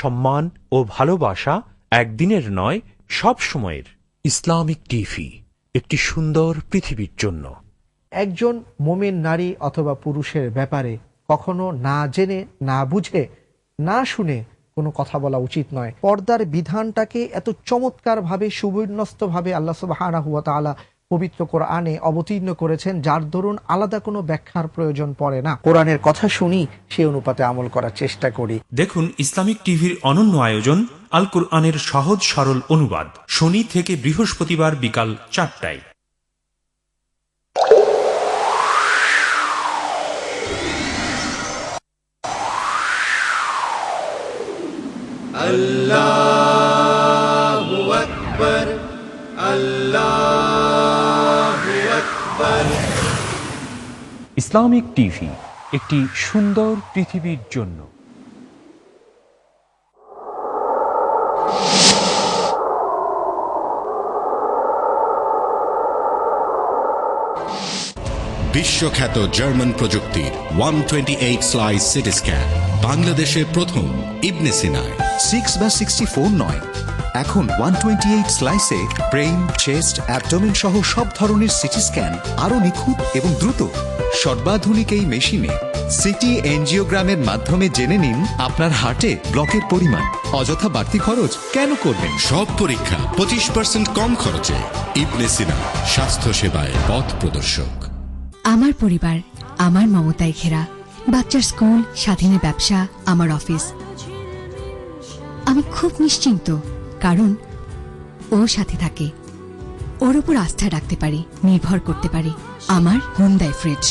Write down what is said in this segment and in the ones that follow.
সম্মান ও ভালোবাসা একদিনের নয়, সব সময়ের। ইসলামিক টিভি, একটি সুন্দর পৃথিবীর জন্য। একজন মুমিন নারী অথবা পুরুষের ব্যাপারে কখনো না জেনে, না বুঝে, না শুনে কোনো কথা বলা উচিত নয়। পর্দার বিধানটাকে এত চমৎকারভাবে, সুবিন্যস্তভাবে আল্লাহ সুবহানাহু ওয়া তাআলা পবিত্র কোরআনে অবতীর্ণ করেছেন, যার দরুন আলাদা কোনো ব্যাখ্যার প্রয়োজন পড়ে না। কোরআনের কথা শুনি, সেই অনুপাতে আমল করার চেষ্টা করি। দেখুন ইসলামিক টিভির অনন্য আয়োজন আল কুরআনের সহজ সরল অনুবাদ, শনি থেকে বৃহস্পতিবার বিকাল 4টায়। আল্লাহু আকবার, আল্লাহু আকবার। ইসলামিক টিভি, একটি সুন্দর পৃথিবীর জন্য। বিশ্বখ্যাত জার্মান প্রযুক্তির 128 স্লাইস সিটি স্ক্যান, বাংলাদেশের প্রথম ইবনে সিনায়। 6 বা 64 নয়, এখন 128 স্লাইসে ব্রেইন, চেস্ট, অ্যাবডোমেন সহ সব ধরনের সিটি স্ক্যান আরো নিখুঁত এবং দ্রুত। সর্বাধুনিক এই মেশিনে সিটি এনজিওগ্রামের মাধ্যমে জেনে নিন আপনার হার্টে ব্লকের পরিমাণ। অযথা বাড়তি খরচ কেন করবেন? সব পরীক্ষা 25% কম খরচে। ইবনে সিনা, স্বাস্থ্য সেবায় পথ প্রদর্শক। আমার পরিবার, আমার মমতায় ঘেরা। বাচ্চার স্কুল, স্বাধীনের ব্যবসা, আমার অফিস। আমি খুব নিশ্চিন্ত, কারণ ও সাথে থাকে। ওর উপর আস্থা রাখতে পারি, নির্ভর করতে পারি। আমার হোন্ডাই ফ্রিজ।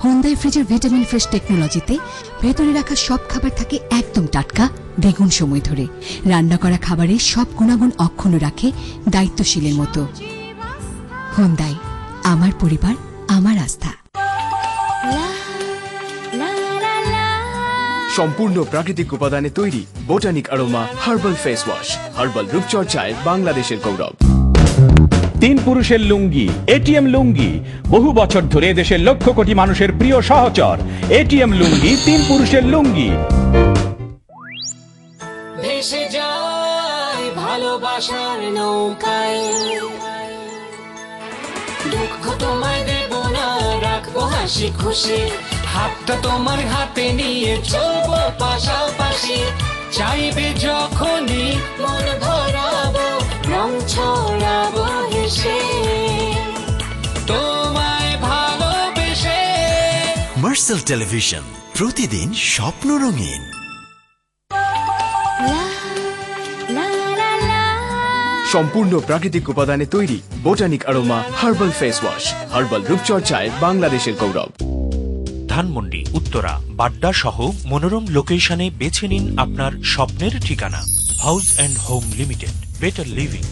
হোন্ডাই ফ্রিজের ভিটামিন ফ্রেশ টেকনোলজিতে ভেতরে রাখা সব খাবার থাকে একদম টাটকা, দ্বিগুণ সময় ধরে। রান্না করা খাবারের সব গুণাগুণ অক্ষুণ্ণ রাখে দায়িত্বশীলের মতো। হোন্ডাই, আমার পরিবার, আমার আস্থা। সম্পূর্ণ প্রাকৃতিক উপাদানে তৈরি Botanic Aroma herbal face wash, herbal রূপচর্চায় বাংলাদেশের গৌরব। 3 পুরুষের লুঙ্গি, এটিএম লুঙ্গি, বহু বছর ধরে দেশের লক্ষ কোটি মানুষের প্রিয় সহচর। এটিএম লুঙ্গি, 3 পুরুষের লুঙ্গি। ভেসে যায় ভালোবাসার নৌকায়, দুঃখ তোমায় দেব না, রাখবো হাসি খুশি। হাতটা তোমার হাতে নিয়ে চলবো পাশাপাশি। চাইবে যখনই মন ভরাবো, রং ছড়াবো হেসে, তোমায় ভালোবেসে। মার্সেল টেলিভিশন, প্রতিদিন স্বপ্ন রঙিন। সম্পূর্ণ প্রাকৃতিক উপাদানে তৈরি Botanic Aroma herbal face wash, herbal রূপচর্চায় বাংলাদেশের গৌরব। ধানমন্ডি, উত্তরা, বাড্ডা সহ মনোরম লোকেশনে বেছে নিন আপনার স্বপ্নের ঠিকানা। House and home limited, better living.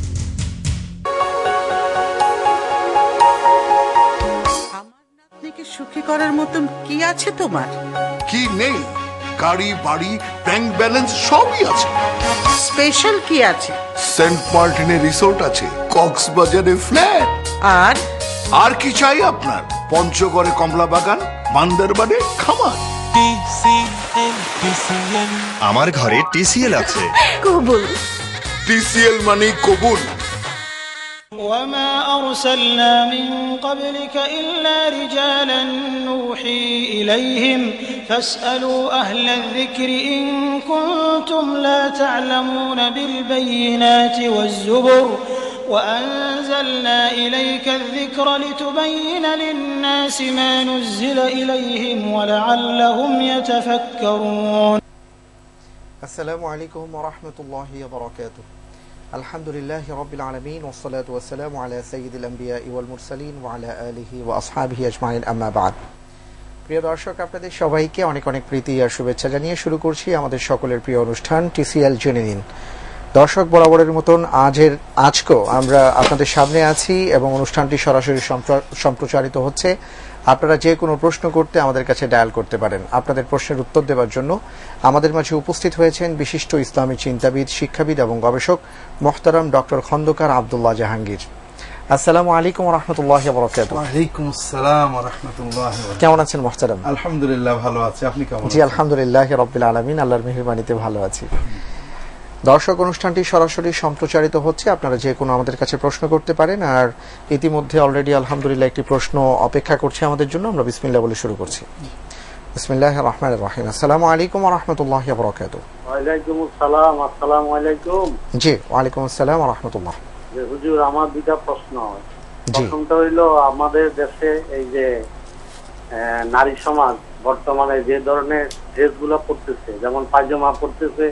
আমার নাতনিকে সুখী করার মতন কি আছে তোমার? কি নেই? গাড়ি, বাড়ি, ব্যাংক ব্যালেন্স সবই আছে। স্পেশাল কি আছে? সেন্ট মার্টিনে রিসোর্ট আছে, কক্সবাজারে ফ্ল্যাট। আর কি চাই আপনার? পঞ্চগড়ে কমলা বাগান, বান্দরবানে খামার। আমার ঘরে টিসিএল আছে। কবুল। টিসিএল মানে কবুল। وما أرسلنا من قبلك إلا رجالا نوحي إليهم فاسألوا أهل الذكر إن كنتم لا تعلمون بالبينات والزبر وأنزلنا إليك الذكر لتبين للناس ما نزل إليهم ولعلهم يتفكرون. السلام عليكم ورحمة الله وبركاته. আলহামদুলিল্লাহ রাব্বিল আলামিন ওয়াসসালাতু ওয়াসসালামু আলা সাইয়্যিদিল আমবিয়া ওয়াল মুরসালিন ওয়া আলা আলিহি ওয়া আসহাবিহি আজমাইন, আম্মা বা'দ। প্রিয় দর্শক, আপনাদের সবাইকে অনেক অনেক প্রীতি আর শুভেচ্ছা জানিয়ে শুরু করছি আমাদের সকলের প্রিয় অনুষ্ঠান টিসিএল জেনে নিন। দর্শক, বরাবরের মতন আজকেও আমরা আপনাদের সামনে আছি এবং অনুষ্ঠানটি সরাসরি সম্প্রচারিত হচ্ছে। আপনারা যে কোনো প্রশ্ন করতে আমাদের কাছে ডায়াল করতে পারেন। আপনাদের প্রশ্নের উত্তর দেওয়ার জন্য আমাদের মাঝে উপস্থিত হয়েছেন বিশিষ্ট ইসলামী চিন্তাবিদ, শিক্ষাবিদ এবং গবেষক মোহতারাম ডক্টর খন্দকার আব্দুল্লাহ জাহাঙ্গীর। আসসালামু আলাইকুম ওয়া রাহমাতুল্লাহি ওয়া বারাকাতুহু। ওয়া আলাইকুম আসসালাম ওয়া রাহমাতুল্লাহি ওয়া বারাকাতুহু। কেমন আছেন মোহতারাম? আলহামদুলিল্লাহ ভালো আছি, আপনি কেমন আছেন? জি আলহামদুলিল্লাহি রাব্বিল আলামিন, আল্লাহর মেহেরবানিতে ভালো আছি। দর্শক, অনুষ্ঠানটি সরাসরি সম্প্রচারিত হচ্ছে, আপনারা যে কোনো আমাদের কাছে প্রশ্ন করতে পারেন। আর ইতিমধ্যে অলরেডি আলহামদুলিল্লাহ একটি প্রশ্ন অপেক্ষা করছে আমাদের জন্য। আমরা বিসমিল্লাহ বলে শুরু করছি। বিসমিল্লাহির রহমানির রহিম। আসসালামু আলাইকুম ওয়া রাহমাতুল্লাহি ওয়া বারাকাতুহু। ওয়ালাইকুম আসসালাম। আসসালামু আলাইকুম। জি, ওয়ালাইকুম আসসালাম ওয়া রাহমাতুল্লাহ। হুজুর, আমার দুইটা প্রশ্ন। জি। প্রথমটা হইলো, আমাদের দেশে এই যে নারী সমাজ বর্তমানে যে ধরনের ড্রেসগুলো পরতেছে, যেমন পায়জামা পরতেছে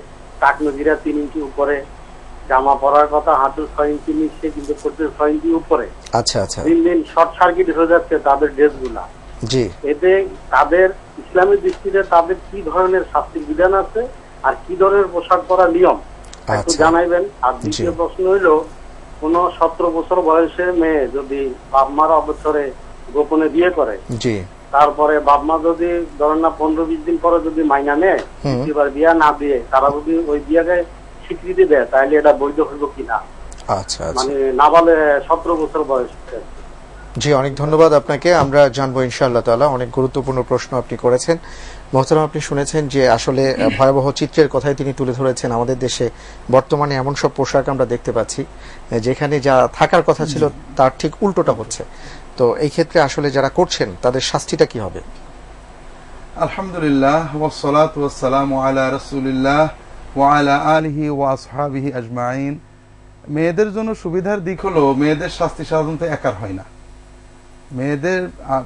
টাকনুগিরা 3 ইঞ্চি উপরে, জামা পরার কথা হাঁটু 6 ইঞ্চি নিচে, কিন্তু পরতেছে 6 ইঞ্চি উপরে। আচ্ছা আচ্ছা। দিন দিন শর্ট সার্কিট হয়ে যাচ্ছে তাদের ড্রেসগুলা। জি। এতে তাদের ইসলামী দৃষ্টিতে তাদের কি ধরনের শাস্তির বিধান আছে আর কি ধরনের পোশাক পরা নিয়ম একটু জানাইবেন। আর দ্বিতীয় প্রশ্ন হইল, কোন 17 বছর বয়সে মেয়ে যদি বাপ মার অবসরে গোপনে বিয়ে করে, জি, তারপরে বাপ মা যদি ধরেন না 15-20 দিন পরে যদি মাইনা নেয়, এবার বিয়া না দিয়ে তারা যদি ওই বিয়াকে স্বীকৃতি দেয়, তাহলে এটা বৈধ হইব কিনা? আচ্ছা, মানে না বলে 17 বছর বয়স। জি, অনেক ধন্যবাদ আপনাকে। আমরা জানবো ইনশাআল্লাহ তাআলা। অনেক গুরুত্বপূর্ণ প্রশ্ন আপনি করেছেন মোহতারাম। আপনি শুনেছেন যে আসলে ভয়াবহ চিত্রের কথাই তিনি তুলে ধরেছেন। আমাদের দেশে বর্তমানে এমন সব পোশাক আমরা দেখতে পাচ্ছি যেখানে যা থাকার কথা ছিল তার ঠিক উল্টোটা হচ্ছে। তো এই ক্ষেত্রে আসলে যারা করছেন তাদের শাস্তিটা কি হবে? আলহামদুলিল্লাহ ওয়াসসালাতু ওয়াসসালামু আলা রাসূলিল্লাহ ওয়া আলা আলিহি ওয়া আসহাবিহি আজমাইন। মেয়েদের জন্য সুবিধার দিক হলো, মেয়েদের শাস্তি সাধারণত একার হয় না। মেয়েদের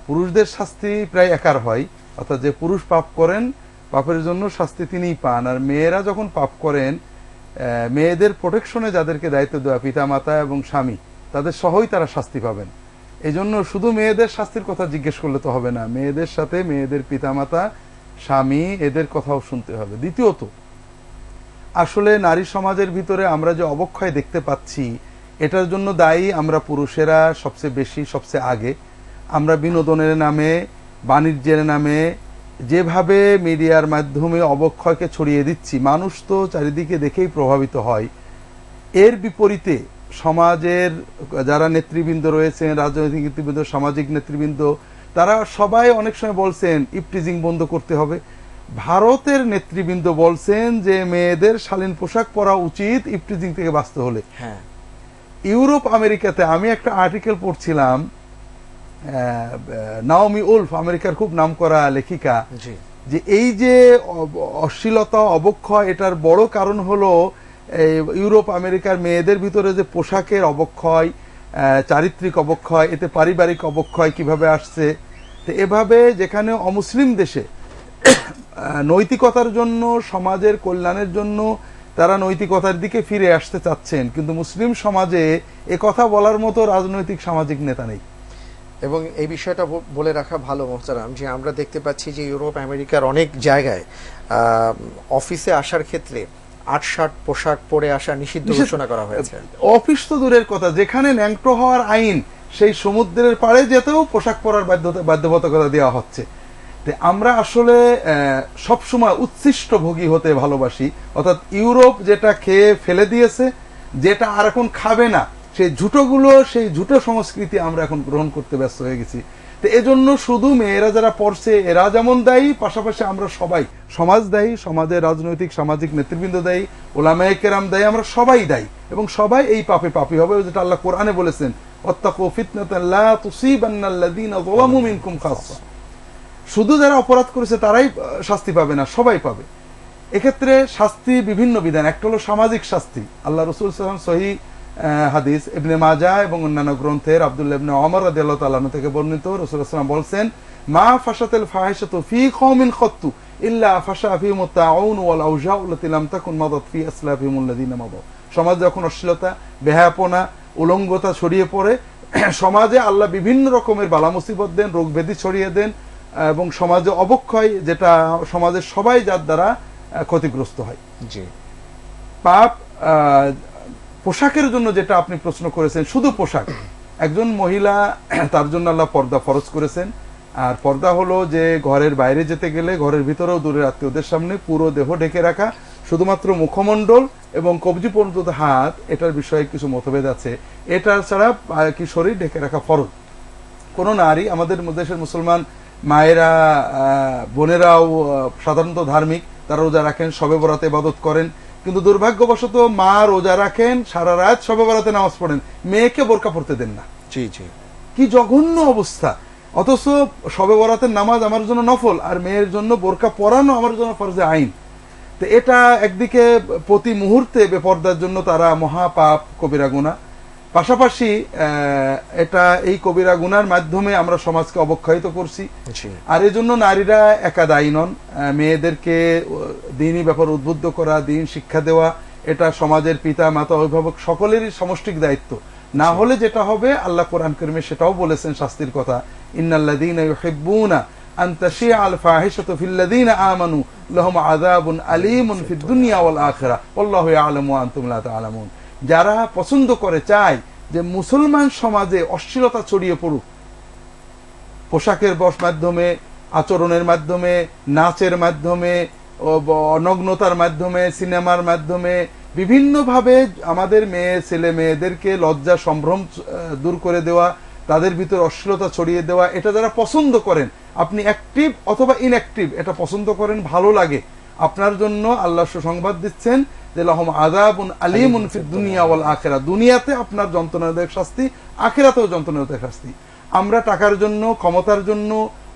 পুরুষদের শাস্তি প্রায় একার হয়, অর্থাৎ যে পুরুষ পাপ করেন পাপের জন্য শাস্তি তিনিই পান। আর মেয়েরা যখন পাপ করেন, মেয়েদের প্রোটেকশনে যাদেরকে দায়িত্ব দেওয়া পিতা মাতা এবং স্বামী, তাদের সহই তারা শাস্তি পাবেন। এই জন্য শুধু মেয়েদের শাস্তির কথা জিজ্ঞেস করলে তো হবে না, মেয়েদের সাথে মেয়েদের পিতা মাতা, স্বামী, এদের কথাও শুনতে হবে। দ্বিতীয়ত, আসলে নারী সমাজের ভিতরে আমরা যে অবক্ষয় দেখতে পাচ্ছি, এটার জন্য দায়ী আমরা পুরুষেরা সবচেয়ে বেশি, সবচেয়ে আগে। আমরা বিনোদনের নামে, বাণিজ্যের নামে যেভাবে মিডিয়ার মাধ্যমে অবক্ষয়কে ছড়িয়ে দিচ্ছি, মানুষ তো চারিদিকে দেখেই প্রভাবিত হয়। এর বিপরীতে সমাজের যারা নেতৃবৃন্দ রয়েছেন, রাজনৈতিক নেতৃবৃন্দ, সামাজিক নেতৃবৃন্দ, তারা সবাই অনেক সময় বলছেন ইপটিজিং বন্ধ করতে হবে। ভারতের নেতৃবৃন্দ বলছেন যে মেয়েদের শালীন পোশাক পরা উচিত ইপটিজিং থেকে বাঁচতে হলে। হ্যাঁ। ইউরোপ আমেরিকাতে আমি একটা আর্টিকেল পড়ছিলাম, নাওমি উলফ, আমেরিকার খুব নামকরা লেখিকা, যে এই যে অশ্লীলতা, অবক্ষয়, এটার বড় কারণ হলো ইউরোপ আমেরিকার মেয়েদের ভিতরে যে পোশাকের অবক্ষয়, চারিত্রিক অবক্ষয়, এতে পারিবারিক অবক্ষয় কিভাবে আসছে। তো এভাবে যেখানে অমুসলিম দেশে নৈতিকতার জন্য, সমাজের কল্যাণের জন্য তারা নৈতিকতার দিকে ফিরে আসতে চাচ্ছেন, কিন্তু মুসলিম সমাজে এ কথা বলার মতো রাজনৈতিক সামাজিক নেতা নেই। এবং এই বিষয়টা বলে রাখা ভালো মোহতারাম, যে আমরা দেখতে পাচ্ছি যে ইউরোপ আমেরিকার অনেক জায়গায় অফিসে আসার ক্ষেত্রে আট-শার্ট পোশাক পরে আসা নিষিদ্ধ ঘোষণা করা হয়েছে। অফিস তো দূরের কথা, যেখানে ন্যাংটো হওয়ার আইন, সেই সমুদ্রের পাড়ে যেতেও পোশাক পরার বাধ্যবাধকতা দেওয়া হচ্ছে। আমরা আসলে সবসময় উচ্ছিষ্ট ভোগী হতে ভালোবাসি, অর্থাৎ ইউরোপ যেটা খেয়ে ফেলে দিয়েছে, যেটা আর এখন খাবে না, সেই ঝুটোগুলো, সেই ঝুটো সংস্কৃতি আমরা এখন গ্রহণ করতে ব্যস্ত হয়ে গেছি। তো এজন্য শুধু মেয়েরা যারা পড়ছে এরা যেমন দায়ী, পাশাপাশি আমরা সবাই, সমাজ দায়ী, সমাজের রাজনৈতিক সামাজিক নেতৃবৃন্দ দায়ী, ওলামায়ে কেরাম দায়ী, আমরা সবাই দায়ী, এবং সবাই এই পাপে পাপী হবে, যেটা আল্লাহ কোরআনে বলেছেন, ওয়াত্তাকু ফিতনাতান লা তুসিবান্নাল্লাযীনা যালামু মিনকুম খাসসা। শুধু যারা অপরাধ করেছে তারাই শাস্তি পাবে না, সবাই পাবে। এক্ষেত্রে শাস্তি বিভিন্ন বিধান। একটা হলো সামাজিক শাস্তি। আল্লাহ রাসূল সাল্লাল্লাহু আলাইহি ওয়াসাল্লাম সহিহ হাদিস ইবনে মাজাহ এবং অন্যান্য গ্রন্থের আব্দুল্লাহ ইবনে ওমর রাদিয়াল্লাহু তাআলা আনহু থেকে বর্ণিত, রাসূল সাল্লাল্লাহু আলাইহি ওয়াসাল্লাম বলছেন, মা ফাশাতাল ফাহিশাতু ফি কওমিন খাত্তু ইল্লা ফাশা ফিহিম আত-তাউন ওয়াল আওজাউ আল্লাতী লাম তাকুন মাদাত ফি আসলাফিহিম আল্লাযীনা মাদাউ। সমাজ যখন অশ্লীলতা, বেহায়াপনা, উলঙ্গতা ছড়িয়ে পড়ে, সমাজে আল্লাহ বিভিন্ন রকমের বালা মুসিবত দেন, রোগ ব্যাধি ছড়িয়ে দেন, এবং সমাজে অবক্ষয়, যেটা সমাজের সবাই যার দ্বারা ক্ষতিগ্রস্ত হয়। জি। পাপ পোশাকের জন্য যেটা আপনি প্রশ্ন করেছেন, শুধু পোশাক, একজন মহিলা, তার জন্য আল্লাহ পর্দা ফরজ করেছেন। আর পর্দা হলো যে ঘরের বাইরে যেতে গেলে ঘরের ভিতরেও দূরের আত্মীয়দের সামনে পুরো দেহ ঢেকে রাখা, শুধুমাত্র মুখমণ্ডল এবং কবজি পর্যন্ত হাত, এটার বিষয়ে কিছু মতভেদ আছে। এটা ছাড়া কি শরীর ঢেকে রাখা ফরজ। কোন নারী, আমাদের দেশের মুসলমান মায়েরা, বোনেরাও সাধারণত ধার্মিক, তারা রোজা রাখেন, শবে বরাতে ইবাদত করেন, কিন্তু দুর্ভাগ্যবশত মা রোজা রাখেন, সারা রাত শবে বরাতে নামাজ পড়েন, মেয়েকে বোরকা পড়তে দেন না। জি জি, কি জঘন্য অবস্থা! অথচ শবে বরাতের নামাজ আমার জন্য নফল, আর মেয়ের জন্য বোরকা পরানো আমার জন্য ফরজে আইন। তো এটা একদিকে প্রতি মুহূর্তে বেপর্দার জন্য তারা মহাপাপ, কবিরা গুনাহ। পাশাপাশি এটা এই কবিরা গুনার মাধ্যমে আমরা সমাজকে অবক্ষয়িত করছি। আর এই জন্য নারীরা একা দায়ী নন। মেয়েদেরকে দ্বীনি ব্যাপার উদ্বুদ্ধ করা, দ্বীন শিক্ষা দেওয়া, এটা সমাজের পিতা মাতা অভিভাবক সকলেরই সমষ্টিক দায়িত্ব। না হলে যেটা হবে, আল্লাহ কোরআন কারীমে সেটাও বলেছেন শাস্তির কথা, ইন্নাল্লাযীনা ইউহিব্বুনা আন তাশিআ আল ফাহিশাতু ফিল্লাযীনা আমানু লাহুম আযাবুন আলীমুন ফিদ দুনিয়া ওয়াল আখিরাহ ওয়াল্লাহু ইয়ালামু ওয়া আনতুম লা তা'লামুন। যারা পছন্দ করে, চায় যে মুসলমান সমাজে অশ্লীলতা ছড়িয়ে পড়ুক, পোশাকের মাধ্যমে, আচরণের মাধ্যমে, নাচের মাধ্যমে, নগ্নতার মাধ্যমে, সিনেমার মাধ্যমে, বিভিন্নভাবে আমাদের মেয়ে ছেলে মেয়েদেরকে লজ্জা সম্ভ্রম দূর করে দেওয়া, তাদের ভিতর অশ্লীলতা ছড়িয়ে দেওয়া, এটা যারা পছন্দ করেন, আপনি অ্যাক্টিভ অথবা ইনঅ্যাক্টিভ, এটা পছন্দ করেন, ভালো লাগে, আপনার জন্য আল্লাহ সুসংবাদ দিচ্ছেন যে লাহুম আযাবুন আলীমুন ফিদ দুনিয়া ওয়াল আখিরাহ। দুনিয়াতে আপনার যন্ত্রণাদায়ক শাস্তি, আখিরাতেও যন্ত্রণাদায়ক শাস্তি। আমরা টাকার জন্য, ক্ষমতার জন্য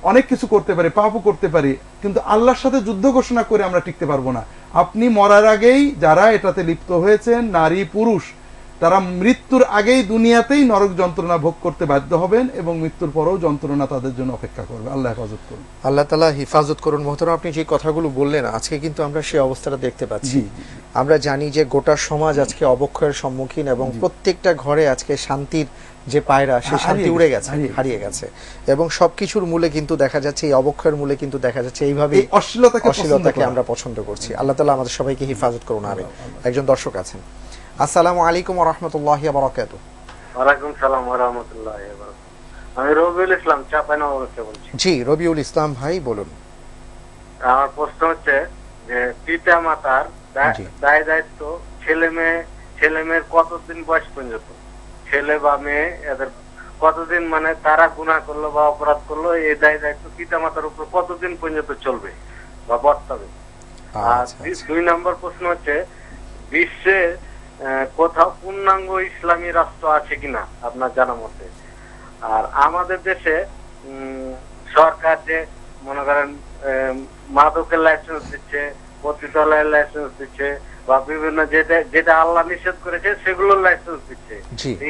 অনেক কিছু করতে পারি, পাপও করতে পারি, কিন্তু আল্লাহর সাথে যুদ্ধ ঘোষণা করে আমরা টিকতে পারবো না। আপনি মরার আগেই যারা এটাতে লিপ্ত হয়েছেন, নারী পুরুষ, তারা মৃত্যুর আগেই দুনিয়াতেই নরক যন্ত্রণা ভোগ করতে বাধ্য হবেন এবং মৃত্যুর পরেও যন্ত্রণা তাদের জন্য অপেক্ষা করবে। আল্লাহ হেফাজত করুন। আল্লাহ তাআলা হেফাজত করুন। মোহতারাম, আপনি যে কথাগুলো বললেন, আজকে কিন্তু আমরা সেই অবস্থাটা দেখতে পাচ্ছি। আমরা জানি যে গোটা সমাজ আজকে অবক্ষয়ের সম্মুখীন এবং প্রত্যেকটা ঘরে আজকে শান্তির যে পায়রা, সেই শান্তি উড়ে গেছে, হারিয়ে গেছে। এবং সবকিছুর মূলে কিন্তু দেখা যাচ্ছে, এই অবক্ষয়ের মূলে কিন্তু দেখা যাচ্ছে এইভাবে অশ্লীলতাকে আমরা পছন্দ করছি। আল্লাহ তাআলা আমাদের সবাইকে হেফাজত করুন। আমিন। একজন দর্শক আছেন। আসসালামু আলাইকুম ওয়া রাহমাতুল্লাহি ওয়া বারাকাতুহু। ওয়ালাইকুম সালাম ওয়া রাহমাতুল্লাহি ওয়া বারাকাতুহু। আমি রবিউল ইসলাম, চাঁপাইনবাবগঞ্জ থেকে বলছি। জি, রবিউল ইসলাম ভাই বলুন। আমার প্রশ্ন হচ্ছে যে পিতা মাতার দায় দায়িত্ব ছেলে মেয়ের কতদিন বয়স পর্যন্ত, ছেলে বা মেয়ে এদের কতদিন, মানে তারা গুনাহ করলো বা অপরাধ করলো, এই দায় দায়িত্ব পিতা মাতার উপর কতদিন পর্যন্ত চলবে বা বর্তাবে? আর 2 নম্বর প্রশ্ন হচ্ছে, বিশ্বে কোথাও পূর্ণাঙ্গ ইসলামী রাষ্ট্র আছে কিনা আপনার জানা মতে? আর আমাদের দেশে সরকার যে মনে করেন মাদকের লাইসেন্স দিচ্ছে, পতিতালয়ের লাইসেন্স দিচ্ছে, বা বিভিন্ন যেটা আল্লাহ নিষেধ করেছে সেগুলোর লাইসেন্স দিচ্ছে,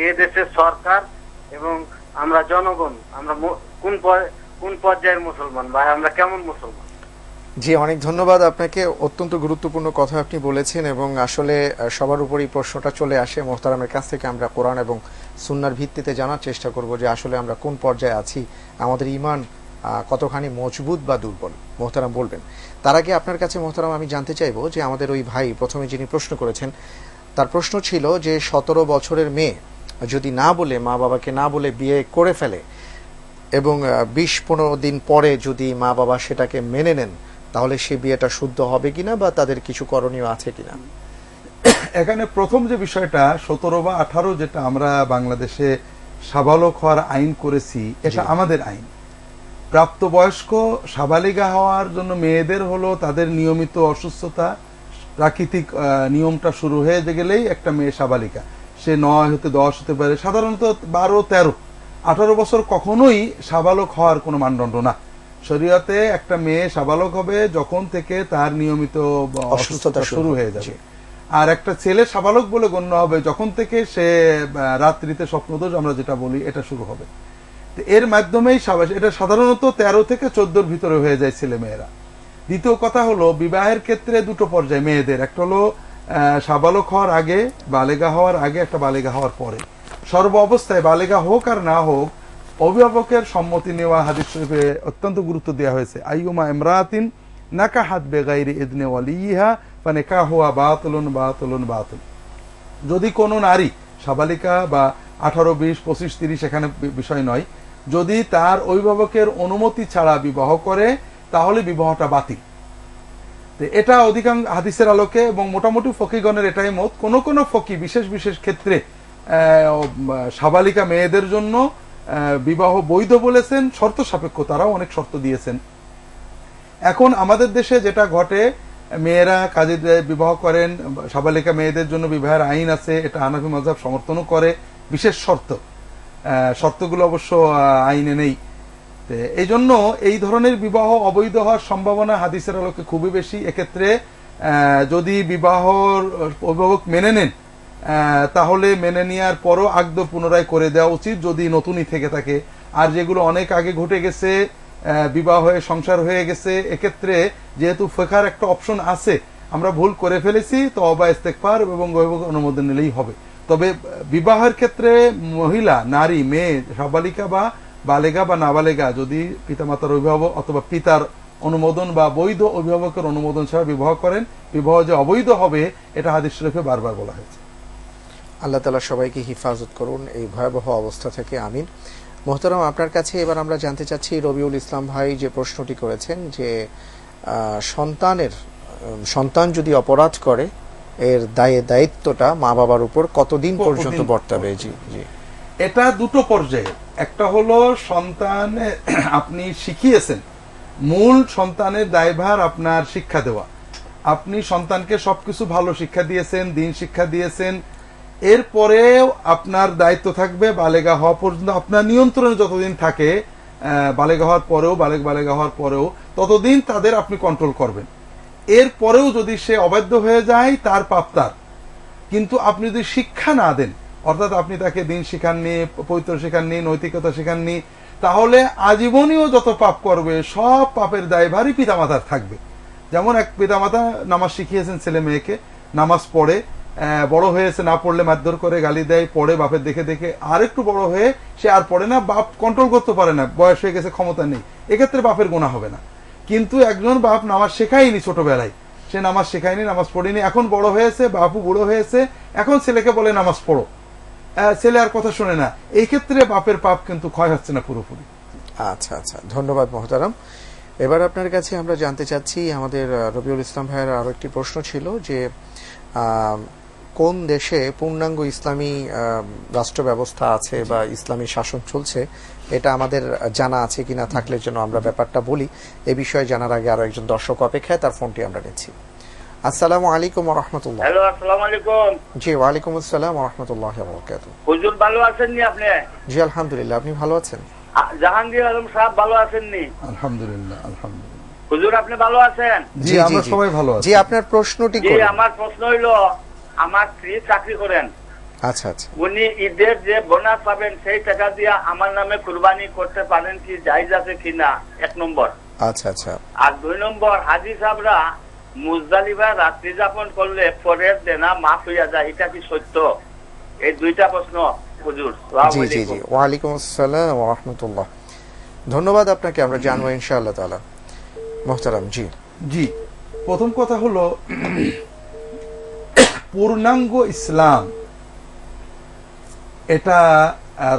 এই দেশের সরকার এবং আমরা জনগণ, আমরা কোন পর্যায়ের মুসলমান বা আমরা কেমন মুসলমান? জি, অনেক ধন্যবাদ আপনাকে। অত্যন্ত গুরুত্বপূর্ণ কথা আপনি বলেছেন এবং আসলে সবার উপরই প্রশ্নটা চলে আসে। মোহতারামের কাছ থেকে আমরা কোরআন এবং সুন্নাহর ভিত্তিতে জানার চেষ্টা করব যে আসলে আমরা কোন পর্যায়ে আছি, আমাদের ঈমান কতখানি মজবুত বা দুর্বল। মোহতারাম বলবেন। তার আগে আপনার কাছে মোহতারাম আমি জানতে চাইবো যে আমাদের ওই ভাই প্রথমে যিনি প্রশ্ন করেছেন, তার প্রশ্ন ছিল যে 17 বছরের মেয়ে যদি না বলে, মা বাবাকে না বলে বিয়ে করে ফেলে এবং 20-15 দিন পরে যদি মা বাবা সেটাকে মেনে নেন, তাহলে সে বিয়েটা শুদ্ধ হবে কিনা বা তাদের কিছু করণীয় আছে কিনা? এখানে প্রথম যে বিষয়টা 17 বা 18 যেটা আমরা বাংলাদেশে সাবালক হওয়ার আইন করেছি, এটা আমাদের আইন। প্রাপ্তবয়স্ক সাবালিকা হওয়ার জন্য মেয়েদের হলো তাদের নিয়মিত অসুস্থতা, প্রাকৃতিক নিয়মটা শুরু হয়ে গেলেই একটা মেয়ে সাবালিকা। সে 9 হতে 10 হতে পারে, সাধারণত 12, 13, 18 বছর কখনোই সাবালক হওয়ার কোনো মানদণ্ড না। শরীয়তে একটা মেয়ে সাবালক হবে যখন থেকে তার নিয়মিত অসুস্থতা শুরু হয়ে যাবে, আর একটা ছেলে সাবালক বলে গণ্য হবে যখন থেকে সে রাত্রিতে স্বপ্নদোষ আমরা যেটা বলি এটা শুরু হবে। এর মাধ্যমেই এটা সাধারণত 13 থেকে 14-র ভিতরে হয়ে যায় ছেলে মেয়েরা। দ্বিতীয় কথা হলো, বিবাহের ক্ষেত্রে 2টো পর্যায়ে মেয়েদের, একটা হলো সাবালক হওয়ার আগে, বালেগা হওয়ার আগে, একটা বালেগা হওয়ার পরে। সর্ব অবস্থায় বালেগা হোক আর না হোক, অভিভাবকের সম্মতি নেওয়া হাদিস শরীফে অত্যন্ত গুরুত্ব দেওয়া হয়েছে। আইয়ুমা ইমরাতিন নাকাহাত বেগাইরি ইদনে ওয়ালিহা ফানিকাহুহা বাতিলুন বাতিলুন বাতিল। যদি কোনো নারী সাবালিকা বা 18, 20, 25, 30 এখানে বিষয় নয়, যদি তার অভিভাবকের অনুমতি ছাড়া বিবাহ করে তাহলে বিবাহটা বাতিল। এটা অধিকাংশ হাদিসের আলোকে এবং মোটামুটি ফকিগণের এটাই মত। কোন কোন ফকি বিশেষ বিশেষ ক্ষেত্রে সাবালিকা মেয়েদের জন্য বিবাহ বৈধ বলেছেন, শর্ত সাপেক্ষ, তারাও অনেক শর্ত দিয়েছেন। এখন আমাদের দেশে যেটা ঘটে, মেয়েরা কাজে বিবাহ করেন, সাবালিকা মেয়েদের জন্য বিবাহের আইন আছে, এটা হানাফি মাযহাব সমর্থনও করে, বিশেষ শর্তগুলো অবশ্য আইনে নেই। এই জন্য এই ধরনের বিবাহ অবৈধ হওয়ার সম্ভাবনা হাদিসের আলোকে খুবই বেশি। এক্ষেত্রে যদি বিবাহর অভিভাবক মেনে নেন তাহলে মেনে নেওয়ার পরও আকদ পুনরায় করে দেওয়া উচিত যদি নতুনই থেকে থাকে। আর যেগুলো অনেক আগে ঘটে গেছে, বিবাহ হয়ে সংসার হয়ে গেছে, এক্ষেত্রে যেহেতু ফিকহের একটা অপশন আছে, আমরা ভুল করে ফেলেছি, তওবা ইস্তেগফার এবং অভিভাবক অনুমোদন নিলেই হবে। তবে বিবাহের ক্ষেত্রে মহিলা, নারী, মেয়ে, সাবালিকা বা বালেগা বা নাবালেগা যদি পিতামাতার অভিভাবক অথবা পিতার অনুমোদন বা বৈধ অভিভাবকের অনুমোদন ছাড়া বিবাহ করেন, বিবাহ যে অবৈধ হবে এটা হাদিস শরীফে বারবার বলা হয়েছে। আল্লাহ তাআলা সবাইকে হিফাজত করুন এই ভয়াবহ অবস্থা থেকে, আমিন। মোহতারাম, আপনার কাছে এবার আমরা জানতে চাচ্ছি, রবিউল ইসলাম ভাই যে প্রশ্নটি করেছেন যে সন্তান যদি অপরাধ করে এর দায়িত্বটা মা বাবার উপর কতদিন পর্যন্ত বর্তাবে? জি জি, এটা দুটো পর্যায়ে। একটা হলো সন্তানে আপনি শিখিয়েছেন, মূল সন্তানের দায়ভার আপনার শিক্ষা দেওয়া। আপনি সন্তানকে সবকিছু ভালো শিক্ষা দিয়েছেন, দিন শিক্ষা দিয়েছেন, এরপরেও আপনার দায়িত্ব থাকবে বালেগা হওয়া পর্যন্ত, আপনার নিয়ন্ত্রণে যতদিন থাকে, বালেগা হওয়ার পরেও ততদিন তাদের আপনি কন্ট্রোল করবেন। এরপরেও যদি সে অবাধ্য হয়ে যায় তার পাপ তার। কিন্তু আপনি যদি শিক্ষা না দেন, অর্থাৎ আপনি তাকে দিন শিখাননি, পবিত্র শিখাননি, নৈতিকতা শিখাননি, তাহলে আজীবনীয় যত পাপ করবে সব পাপের দায়ভারই পিতামাতার থাকবে। যেমন এক পিতামাতা নামাজ শিখিয়েছেন ছেলে মেয়েকে, নামাজ পড়ে, বড় হয়েছে না পড়লে মারধর করে, গালি দেয়, পড়ে বাপের দেখে দেখে, আর একটু বড় হয়ে সে আর পড়ে না, বাপ কন্ট্রোল করতে পারে না, বয়স হয়ে গেছে, ক্ষমতা নেই, এক্ষেত্রে বাপের গুনাহ হবে না। কিন্তু একজন বাপ নামাজ শেখায়নি ছোটবেলায়, সে নামাজ শেখায়নি, নামাজ পড়েনি, এখন বড় হয়েছে, বাপু বুড়ো হয়েছে, এখন ছেলেকে বলে নামাজ পড়ো, ছেলে আর কথা শুনে না, এই ক্ষেত্রে বাপের পাপ কিন্তু ক্ষয় হচ্ছে না পুরোপুরি। আচ্ছা আচ্ছা, ধন্যবাদ মোহতারাম। এবার আপনার কাছে আমরা জানতে চাচ্ছি, আমাদের রবিউল ইসলাম ভাইয়ের আরো একটি প্রশ্ন ছিল যে কোন দেশে পূর্ণাঙ্গ ইসলামী রাষ্ট্র ব্যবস্থা আছে বা ইসলামী শাসন চলছে, এটা আমাদের জানা আছে কিনা, থাকলে যেন আমরা ব্যাপারটা বলি। এ বিষয়ে জানার আগে আরো একজন দর্শক অপেক্ষায়, তার ফোনটি আমরা নিচ্ছি। আসসালামু আলাইকুম ওয়া রাহমাতুল্লাহ। হ্যালো, আসসালামু আলাইকুম। জি, ওয়া আলাইকুম আসসালাম ওয়া রাহমাতুল্লাহি ওয়া বারাকাতুহু। হুজুর ভালো আছেন নি আপনি? জি আলহামদুলিল্লাহ, আপনি ভালো আছেন? জাহাঙ্গীর আলম সাহেব ভালো আছেন নি? আলহামদুলিল্লাহ আলহামদুলিল্লাহ। হুজুর আপনি ভালো আছেন? জি, আমরা সবাই ভালো আছি। জি, আপনার প্রশ্নটি কি? আমার প্রশ্ন হইলো, আমার স্ত্রী চাকরি করেন, আচ্ছা আচ্ছা, উনি ঈদের যে বোনাস পাবেন সেই টাকা দিয়ে আমার নামে কুরবানি করতে পারেন কি, জায়েজ আছে কিনা? 1 নম্বর। আচ্ছা আচ্ছা। আর 2 নম্বর, হাজী সাহেবরা মুজদালিফা রাত্রি যাপন করলে পরের দেনা মাফ হইয়া যায়, এটা কি সত্য? এই দুইটা প্রশ্ন হুজুর। জি জি জি, ওয়া আলাইকুম আসসালাম ওয়া রাহমাতুল্লাহ। ধন্যবাদ আপনাকে, আমরা জানবো ইনশাআল্লাহ তাআলা। মোহতারাম, জি জি, প্রথম কথা হলো পূর্ণাঙ্গ ইসলাম, এটা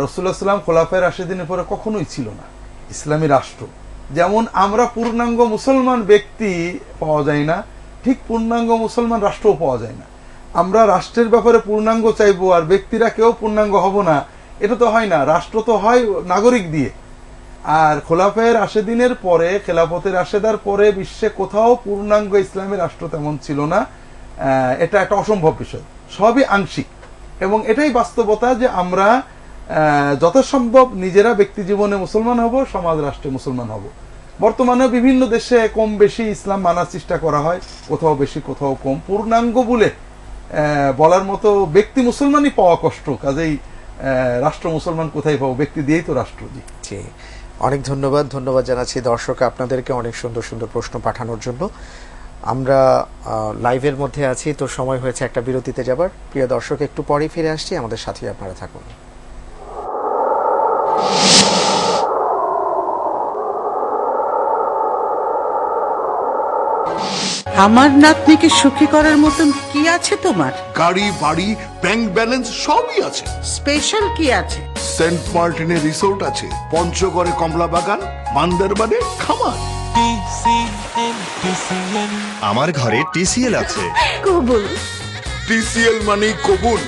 রাসূলুল্লাহ সাল্লাল্লাহু আলাইহি ওয়াসাল্লাম খোলাফায়ে রাশিদিনের পরে কখনোই ছিল না ইসলামী রাষ্ট্র। যেমন আমরা পূর্ণাঙ্গ মুসলমান ব্যক্তি পাওয়া যায় না, ঠিক পূর্ণাঙ্গ মুসলমান রাষ্ট্রও পাওয়া যায় না। আমরা রাষ্ট্রের ব্যাপারে পূর্ণাঙ্গ চাইবো আর ব্যক্তিরা কেউ পূর্ণাঙ্গ হব না, এটা তো হয় না। রাষ্ট্র তো হয় নাগরিক দিয়ে। আর খোলাফায়ে রাশিদিনের পরে, খেলাফতে রাশেদার পরে বিশ্বে কোথাও পূর্ণাঙ্গ ইসলামী রাষ্ট্র তেমন ছিল না। এটা একটা অসম্ভব বিষয়, সবই আংশিক। এবং এটাই বাস্তবতা যে আমরা যথাসম্ভব নিজেরা ব্যক্তি জীবনে মুসলমান হব, সমাজ রাষ্ট্রে মুসলমান হব। বর্তমানে বিভিন্ন দেশে কম বেশি ইসলাম মানার চেষ্টা করা হয়, কোথাও বেশি কোথাও কম। পূর্ণাঙ্গ বলে বলার মতো ব্যক্তি মুসলমানই পাওয়া কষ্ট, কাজেই রাষ্ট্র মুসলমান কোথায় পাবো? ব্যক্তি দিয়েই তো রাষ্ট্র। জি, অনেক ধন্যবাদ জানাচ্ছি দর্শক আপনাদেরকে অনেক সুন্দর সুন্দর প্রশ্ন পাঠানোর জন্য। আমরা লাইভের মধ্যে আছি, তো সময় হয়েছে একটা বিরতিতে যাবার। প্রিয় দর্শক, একটু পরেই ফিরে আসছি, আমাদের সাথে আপনারা থাকুন। আমার নাতনিকে সুখী করার মতন কি আছে তোমার? গাড়ি, বাড়ি, ব্যাংক ব্যালেন্স সবই আছে। স্পেশাল কি আছে? সেন্ট মার্টিনের রিসোর্ট আছে, পঞ্চগড়ে কমলা বাগান, বান্দরবানে খামার। আমার ঘরে টিসিএল আছে। কবুল। টিসিএল মানে কবুল।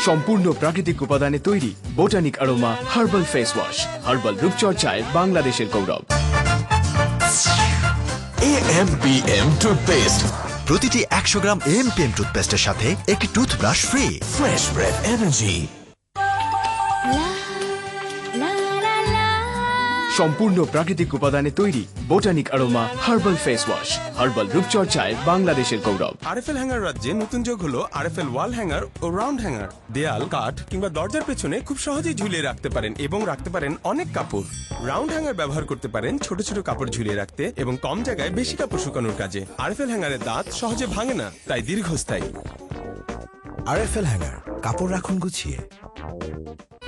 সম্পূর্ণ প্রাকৃতিক উপাদানে তৈরি Botanic Aroma herbal face wash, herbal রূপচর্চায় বাংলাদেশের গৌরব। AMPM toothpaste. প্রতিটি 100 গ্রাম AMPM টুথপেস্টের সাথে একটি toothbrush free. Fresh breath energy. সম্পূর্ণ প্রাকৃতিক উপাদানে তৈরি Botanic Aroma herbal face wash, herbal রূপচর্চায় বাংলাদেশের গৌরব। আরএফএল হ্যাঙ্গার রাজ্যে নতুন যোগ হলো আরএফএল ওয়াল হ্যাঙ্গার ও রাউন্ড হ্যাঙ্গার। দেয়াল, কাঠ কিংবা দরজার পেছনে খুব সহজেই ঝুলিয়ে রাখতে পারেন এবং রাখতে পারেন অনেক কাপড়। রাউন্ড হ্যাঙ্গার ব্যবহার করতে পারেন ছোট ছোট কাপড় ঝুলিয়ে রাখতে এবং কম জায়গায় বেশি কাপড় শুকানোর কাজে। আরএফএল হ্যাঙ্গারের দাঁত সহজে ভাঙে না, তাই দীর্ঘস্থায়ী। আরএফএল হ্যাঙ্গার, কাপড় রাখুন গুছিয়ে।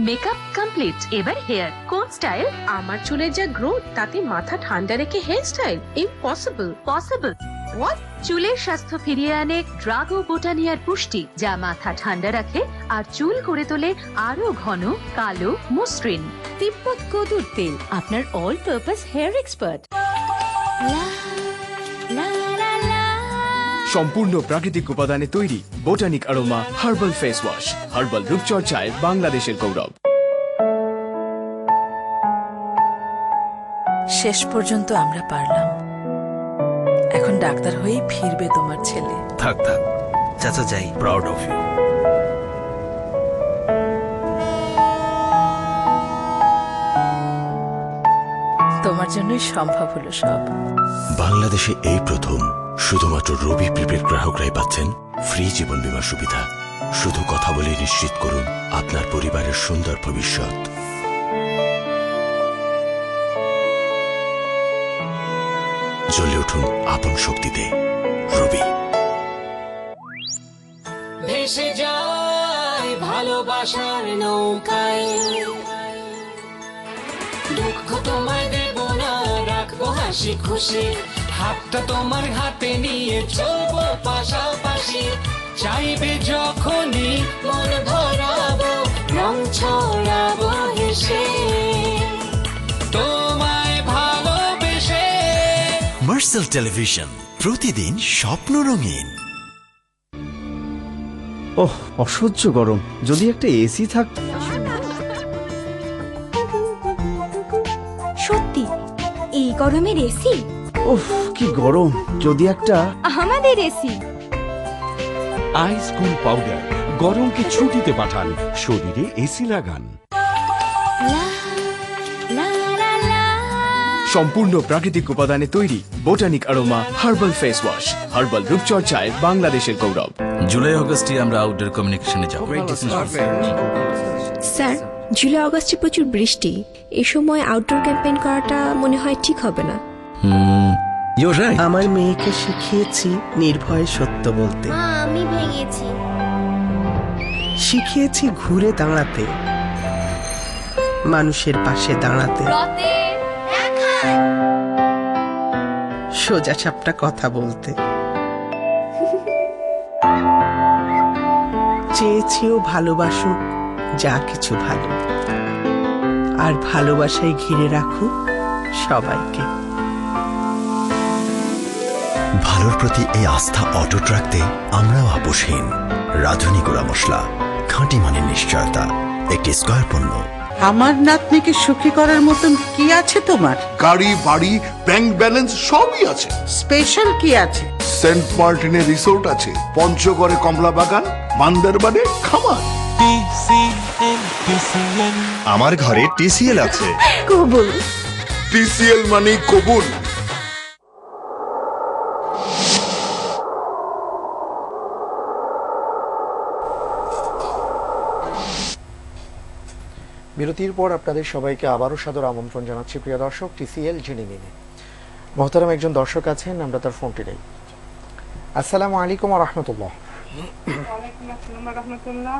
মেকআপ কমপ্লিট, এবার হেয়ার। কোন স্টাইল? আমার চুলের যা গ্রোথ, তাতে মাথা ঠান্ডা রেখে hair style impossible. Possible. What? চুলের স্বাস্থ্য ফিরিয়ে আনে ড্রাগো বোটানিয়ার পুষ্টি, যা মাথা ঠান্ডা রাখে আর চুল করে তোলে আরো ঘন, কালো, মসৃণ। তিব্বত কদুর তেল, আপনার অল পারপাস হেয়ার এক্সপার্ট। সম্পূর্ণ প্রাকৃতিক উপাদানে তৈরি Botanic Aroma herbal face wash, herbal রূপচর্চায় বাংলাদেশের গৌরব। শেষ পর্যন্ত আমরা পারলাম। এখন ডাক্তার হয়েই ফিরবে তোমার ছেলে। থাক থাক চাচা, যাই। Proud of you. তোমার জন্যই সম্ভব হলো সব। বাংলাদেশে এই প্রথম শুধুমাত্র রবি প্রিপেড গ্রাহকরাই পাচ্ছেন ফ্রি জীবন বীমা সুবিধা। শুধু কথা বলে নিশ্চিত করুন আপনার পরিবারের সুন্দর ভবিষ্যৎ। জ্বলে উঠুন আপন শক্তিতে। রবি। ভেসে যায় ভালোবাসার নৌকায়, দুঃখ তোমায় দেব না, রাখবো হাসি খুশি। হাতটা তোমার হাতে নিয়ে চলবো পাশাপাশি। চাইবে যখনই মন ভরাবো, রং ছড়াবো হেসে তোমায় ভালোবেসে। মার্সেল টেলিভিশন, প্রতিদিন স্বপ্ন রঙিন। ওহ, অসহ্য গরম। যদি একটা এসি থাকতো। সত্যি এই গরমের এসি? ওহ, কি গরম। যদি একটা আমাদের এসি। আইস কুল পাউডার, গরমকে ছুটিতে পাঠান, শরীরে এসি লাগান। সম্পূর্ণ প্রাকৃতিক উপাদানে তৈরি Botanic Aroma herbal face wash, herbal রূপচর্চায় বাংলাদেশের গৌরব। জুলাই আগস্টে আমরা আউটডোর কমিউনিকেশনে যাব। স্যার, জুলাই আগস্টে প্রচুর বৃষ্টি, এই সময় আউটডোর ক্যাম্পেইন করাটা মনে হয় ঠিক হবে না। আমার মেয়েকে শিখিয়েছি নির্ভয়ে সত্য বলতে। আমি ভেঙেছি। শিখিয়েছি ঘুরে দাঁড়াতে, মানুষের পাশে দাঁড়াতে, সোজা সাপটা কথা বলতে। চেয়েছিও ভালোবাসুক যা কিছু ভালো, আর ভালোবাসায় ঘিরে রাখুক সবাইকে। ভালোর প্রতি এই আস্থা অটুট রাখতে আমরাও আপোষহীন। রাঁধুনি গুঁড়া মশলা, খাঁটি মানের নিশ্চয়তা, একটি স্কয়ার পণ্য। আমার নাতনিকে সুখী করার মতন কি আছে তোমার? গাড়ি, বাড়ি, ব্যাংক ব্যালেন্স সবই আছে। স্পেশাল কি আছে? সেন্ট মার্টিনের রিসোর্ট আছে, পঞ্চগড়ে কমলা বাগান, বান্দরবানে খামার। আমার ঘরে TCL আছে। কবুল। TCL মানে কবুল। বিরতির পর আপনাদের সবাইকে আবারও সাদর আমন্ত্রণ জানাচ্ছি প্রিয় দর্শক TCL জেনিমিনে। মহতারাম একজন দর্শক আছেন, আমরা তার ফোনটি নেই। আসসালামু আলাইকুম ওয়া রাহমাতুল্লাহ। ওয়ালাইকুম আসসালাম ওয়া রাহমাতুল্লাহ।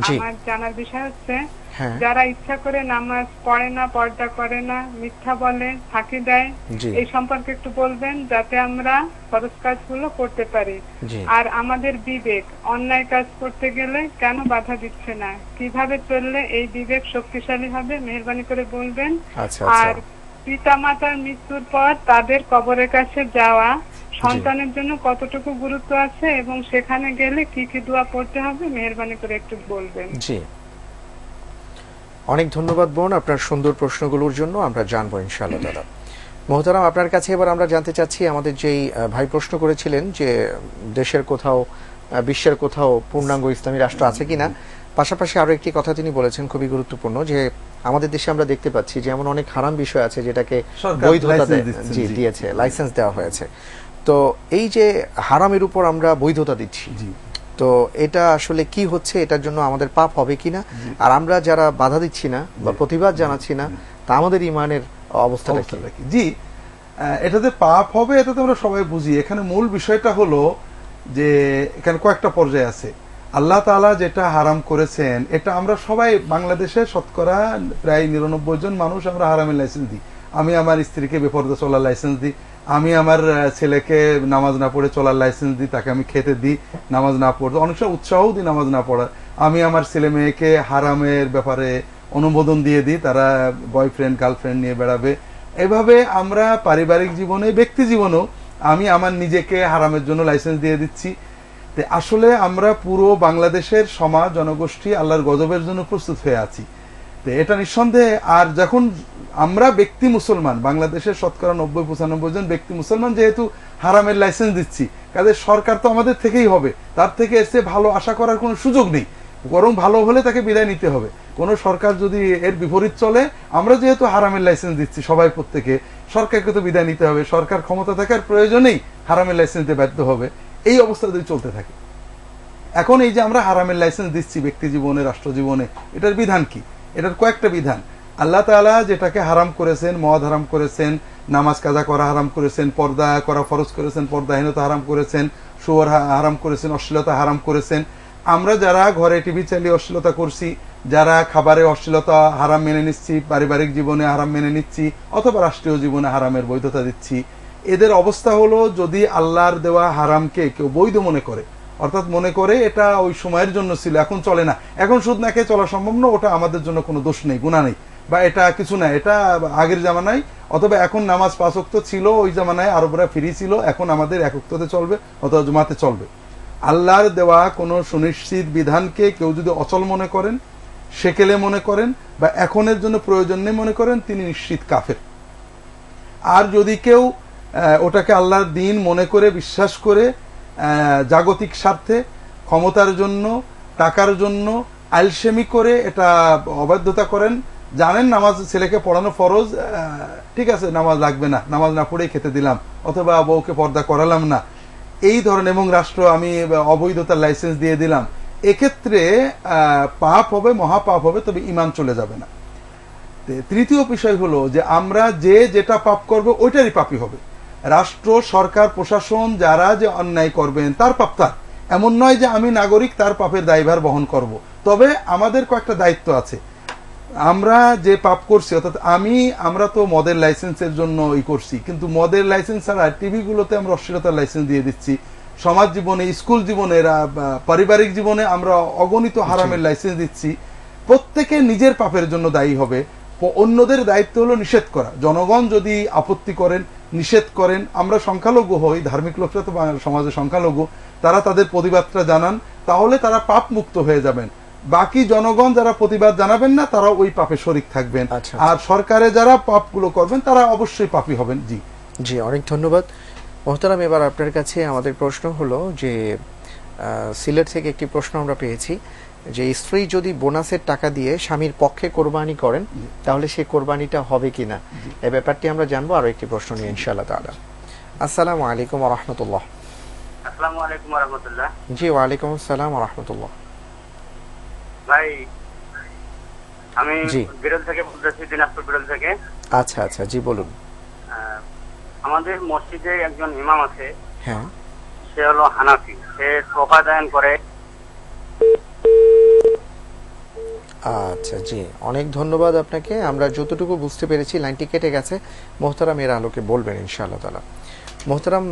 জি। আমার জানার বিষয় হচ্ছে হ্যাঁ। যারা ইচ্ছা করে নামাজ পড়ে না, পর্দা করে না, মিথ্যা বলে, ফাঁকি দেয়, জি। এই সম্পর্কে একটু বলবেন যাতে আমরা ফরজ কাজগুলো করতে পারি। জি। আর আমাদের বিবেক অন্যায় কাজ করতে গেলে কেন বাধা দিচ্ছে না, কিভাবে চললে এই বিবেক শক্তিশালী হবে, মেহেরবানি করে বলবেন। আচ্ছা, আর পিতামাতার মৃত্যুর পর তাদের কবরের কাছে যাওয়া সন্তানের জন্য কতটুকু গুরুত্ব আছে এবং সেখানে গেলে কি কি দোয়া পড়তে হবে, মেহেরবানি করে একটু বলবেন। জি, অনেক ধন্যবাদ বোন আপনার সুন্দর প্রশ্নগুলোর জন্য। আমরা জানবো ইনশাআল্লাহ দাদা। মোহতারাম, আপনার কাছে এবার আমরা জানতে চাচ্ছি, আমাদের যেই ভাই প্রশ্ন করেছিলেন যে দেশের কোথাও বিশ্বের কোথাও পূর্ণাঙ্গ ইসলামী রাষ্ট্র আছে কিনা, পাশাপাশি আরো একটি কথা তিনি বলেছেন খুবই গুরুত্বপূর্ণ, যে আমাদের দেশে আমরা দেখতে পাচ্ছি যে এমন অনেক হারাম বিষয় আছে যেটাকে বৈধতা দিয়েছে, লাইসেন্স দেওয়া হয়েছে। তো এই যে হারামের উপর আমরা বৈধতা দিচ্ছি, তো এটা আসলে কি হচ্ছে, এটার জন্য আমাদের পাপ হবে কিনা, আর আমরা যারা বাধা দিচ্ছি না বা প্রতিবাদ জানাচ্ছি না, তা আমাদের ইমানের অবস্থাটা কি? জি, এটাতে পাপ হবে, এটা তো আমরা সবাই বুঝি। এখানে মূল বিষয়টা হলো যে এখানে কয়েকটা পর্যায়ে আছে। আল্লাহ তাআলা যেটা হারাম করেছেন, এটা আমরা সবাই বাংলাদেশে শতকরা প্রায় 99 জন মানুষ আমরা হারামের লাইসেন্স দিই। আমি আমার স্ত্রীকে বেপরদা চলার লাইসেন্স দিই, আমি আমার ছেলেকে নামাজ না পড়ে চলার লাইসেন্স দিই, তাকে আমি খেতে দিই নামাজ না পড়তে, অনেক সময় উৎসাহও দিই নামাজ না পড়ার। আমি আমার ছেলে মেয়েকে হারামের ব্যাপারে অনুমোদন দিয়ে দিই, তারা বয়ফ্রেন্ড গার্লফ্রেন্ড নিয়ে বেড়াবে। এভাবে আমরা পারিবারিক জীবনে, ব্যক্তি জীবনেও আমি আমার নিজেকে হারামের জন্য লাইসেন্স দিয়ে দিচ্ছি। আসলে আমরা পুরো বাংলাদেশের সমাজ জনগোষ্ঠী আল্লাহর গজবের জন্য প্রস্তুত হয়ে আছি। তো এটা নিঃসন্দেহে। আর যখন আমরা ব্যক্তি মুসলমান, বাংলাদেশের শতকরা 90-95 জন ব্যক্তি মুসলমান যেহেতু হারামের লাইসেন্স দিচ্ছি, কাজে সরকার তো আমাদের থেকেই হবে, তার থেকে এসে ভালো আশা করার কোনো সুযোগ নেই, বরং ভালো হলে তাকে বিদায় নিতে হবে। কোন সরকার যদি এর বিপরীত চলে, আমরা যেহেতু হারামের লাইসেন্স দিচ্ছি সবাই প্রত্যেকে, সরকারকে তো বিদায় নিতে হবে। সরকার ক্ষমতা থাকার প্রয়োজনেই হারামের লাইসেন্স দিতে বাধ্য হবে। এই অবস্থা যদি চলতে থাকে, এখন এই যে আমরা হারামের লাইসেন্স দিচ্ছি ব্যক্তি জীবনে, রাষ্ট্র জীবনে, এটার বিধান কি? এটার কয়েকটা বিধান। আল্লাহ তাআলা যেটাকে হারাম করেছেন, মদ হারাম করেছেন, নামাজ কাজা করা হারাম করেছেন, পর্দা করা ফরজ করেছেন, পর্দাহীনতা হারাম করেছেন, শুয়োর হারাম করেছেন, অশ্লীলতা হারাম করেছেন। আমরা যারা ঘরে টিভি চালিয়ে অশ্লীলতা করছি, যারা খাবারে অশ্লীলতা হারাম মেনে নিচ্ছি, পারিবারিক জীবনে হারাম মেনে নিচ্ছি, অথবা রাষ্ট্রীয় জীবনে হারামের বৈধতা দিচ্ছি, এদের অবস্থা হলো, যদি আল্লাহর দেওয়া হারামকে কেউ বৈধ মনে করে, অর্থাৎ মনে করে এটা ওই সময়ের জন্য ছিল, এখন চলে না, এখন সুদ না খেয়ে চলা সম্ভব না, ওটা আমাদের জন্য কোনো দোষ নেই, গুনাহ নেই, বা এটা কিছু না, এটা আগের জামানায়, অথবা এখন নামাজ 5 ওয়াক্ত ছিল, ওই জামানায় আরবরা ফ্রি ছিল, এখন আমাদের 1 ওয়াক্ততে চলবে অথবা জুমাতে চলবে। আল্লাহর দেওয়া কোনো সুনিশ্চিত বিধানকে কেউ যদি অচল মনে করেন, সেকেলে মনে করেন, বা এখনের জন্য প্রয়োজন নেই মনে করেন, তিনি নিশ্চিত কাফের। আর যদি কেউ ওটাকে আল্লাহর দিন মনে করে, বিশ্বাস করে, জাগতিক স্বার্থে, ক্ষমতার জন্য, টাকার জন্য আলসেমি করে এটা অবাধ্যতা করেন, জানেন নামাজ ছেলেকে পড়ানো ফরজ, ঠিক আছে নামাজ লাগবে না, নামাজ না পড়েই খেতে দিলাম, অথবা বউকে পর্দা করালাম না, এই ধরনের, এবং রাষ্ট্র আমি অবৈধতার লাইসেন্স দিয়ে দিলাম, এক্ষেত্রে পাপ হবে, মহাপাপ হবে, তবে ঈমান চলে যাবে না। তৃতীয় বিষয় হলো যে আমরা যেটা পাপ করবে ওইটারই পাপী হবে। রাষ্ট্র, সরকার, প্রশাসন যারা যে অন্যায় করবেন তার পাপ তার, এমন নয় যে আমি নাগরিক তার পাপের দায়ভার বহন করব। তবে আমাদের কয়েকটা দায়িত্ব আছে। আমরা যে পাপ করছি, অর্থাৎ আমরা তো মদের লাইসেন্সের জন্য করছি, কিন্তু মদের লাইসেন্স ছাড়া টিভি গুলোতে আমরা অশ্লীলতার লাইসেন্স দিয়ে দিচ্ছি। সমাজ জীবনে, স্কুল জীবনে, পারিবারিক জীবনে আমরা অগণিত হারামের লাইসেন্স দিচ্ছি। প্রত্যেকে নিজের পাপের জন্য দায়ী হবে, অন্যদের দায়িত্ব হলো নিষেধ করা। জনগণ যদি আপত্তি করেন, নিষেধ করেন, আমরা সংখ্যালঘু হই, ধার্মিক লোকরা তো সমাজে সংখ্যালঘু, তারা তাদের প্রতিবাদটা জানান, তাহলে তারা পাপ মুক্ত হয়ে যাবেন। বাকি জনগণ যারা প্রতিবাদ জানাবেন না, তারা ওই পাপে শরিক থাকবেন। আর সরকারে যারা পাপগুলো করবেন তারা অবশ্যই পাপী হবেন। জি জি, অনেক ধন্যবাদ মোহতারাম। এবার আপনার কাছে আমাদের প্রশ্ন হলো যে সিলেট থেকে একটি প্রশ্ন আমরা পেয়েছি যে স্ত্রী যদি বোনাসের টাকা দিয়ে স্বামীর পক্ষে কোরবানি করেন, তাহলে সেই কোরবানিটা হবে কিনা, এই ব্যাপারটি আমরা জানবো আরো একটি প্রশ্ন নিয়ে ইনশাআল্লাহ তাআলা। আসসালামু আলাইকুম ওয়া রাহমাতুল্লাহ। আসসালামু আলাইকুম ওয়া রাহমাতুল্লাহ। জি, ওয়া আলাইকুম আসসালাম ওয়া রাহমাতুল্লাহ। ভাই, আমি বিরল থেকে বলতেছি, দিনাজপুর বিরল থেকে। আচ্ছা আচ্ছা, জি বলুন। আমাদের মসজিদে একজন ইমাম আছে, হ্যাঁ, সে হলো হানাফি, সে তোফা দান করে। আচ্ছা জি, অনেক ধন্যবাদ আপনাকে। আমরা যতটুকু বুঝতে পেরেছি, লাইনটি কেটে গেছে, মোহতারাম এর আলোকে বলবেন ইনশাআল্লাহ তাআলা। মোহতারাম,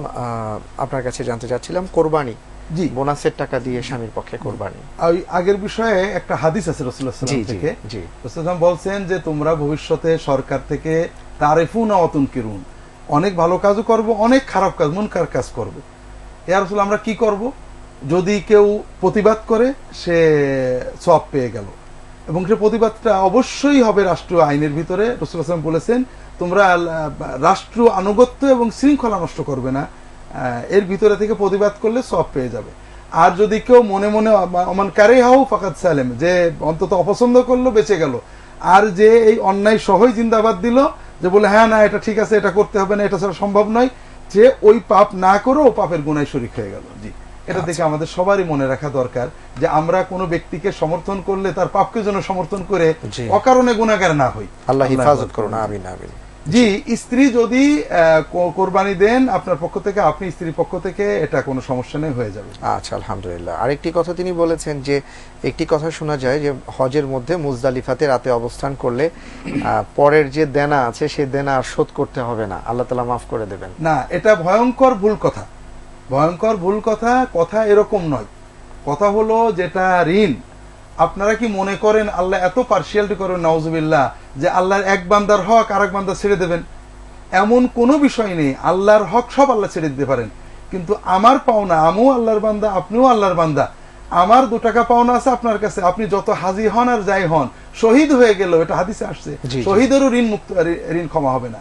আপনার কাছে জানতে চাচ্ছিলাম কোরবানি, জি, বোনাসের টাকা দিয়ে স্বামীর পক্ষে কোরবানি, ওই আগের বিষয়ে একটা হাদিস আছে রাসূলুল্লাহ সাল্লাল্লাহু আলাইহি ওয়াসাল্লাম থেকে। রাসূলুল্লাহ বলছেন যে তোমরা ভবিষ্যতে সরকার থেকে তারিফুনা ওয়া তুনকিরুন, অনেক ভালো কাজও করব, অনেক খারাপ কাজ, মুনকার কাজ করব। ইয়া রাসূল, আমরা কি করব? যদি কেউ প্রতিবাদ করে সে সওয়াব পেয়ে গেল, এবং সে প্রতিবাদটা অবশ্যই হবে রাষ্ট্রীয় আইনের ভিতরে। রাসূলুল্লাহ সাল্লাল্লাহু আলাইহি ওয়াসাল্লাম বলেছেন তোমরা রাষ্ট্র আনুগত্য এবং শৃঙ্খলা নষ্ট করবে না, এর ভিতরে থেকে প্রতিবাদ করলে সব পেয়ে যাবে। আর যদি কেউ মনে মনে অমানকারী হও ফাকাত সালেম, যে অন্তত অপছন্দ করলো বেঁচে গেল, আর যে এই অন্যায় সহই জিন্দাবাদ দিল, যে বলে হ্যাঁ না এটা ঠিক আছে, এটা করতে হবে না, এটা ছাড়া সম্ভব নয়, যে ওই পাপ না করে ও পাপের গুনায় শরীক হয়ে গেল। জি, এটা দেখে আমাদের সবারই মনে রাখা দরকার যে আমরা কোনো ব্যক্তিকে সমর্থন করলে তার পাপকে যেন সমর্থন করে অকারণে গুনাহগার না হই। আল্লাহ হেফাজত করুন, আমিন আমিন। জি, স্ত্রী যদি কোরবানি দেন আপনার পক্ষ থেকে, আপনি স্ত্রীর পক্ষ থেকে, এটা কোনো সমস্যা নেই, হয়ে যাবে। আচ্ছা, আলহামদুলিল্লাহ। আরেকটি কথা তিনি বলেছেন যে একটি কথা শোনা যায় যে হজের মধ্যে মুজদালিফাতে রাতে অবস্থান করলে পরের যে দেনা আছে সেই দেনা আর শোধ করতে হবে না, আল্লাহ তাআলা মাফ করে দেবেন। না, এটা ভয়ঙ্কর ভুল কথা, ভয়ঙ্কর ভুল কথা। কথা এরকম নয়, কথা হলো যেটা ঋণ, আপনারা কি মনে করেন আল্লাহ এত পার্সিয়ালিটি করেন নাউজুবিল্লাহ যে আল্লাহর এক বান্দার হক আরেক বান্দা ছেড়ে দেবেন? এমন কোনো বিষয় নেই। আল্লাহর হক সব আল্লাহ ছেড়ে দিতে পারেন, কিন্তু আমার পাওনা, আমিও আল্লাহর বান্দা, আপনিও আল্লাহর বান্দা, আমার 2 টাকা পাওনা আছে আপনার কাছে, আপনি যত হাজি হন আর যাই হন, শহীদ হয়ে গেল, এটা হাদিসে আসছে, শহীদেরও ঋণ মুক্ত, ঋণ ক্ষমা হবে না।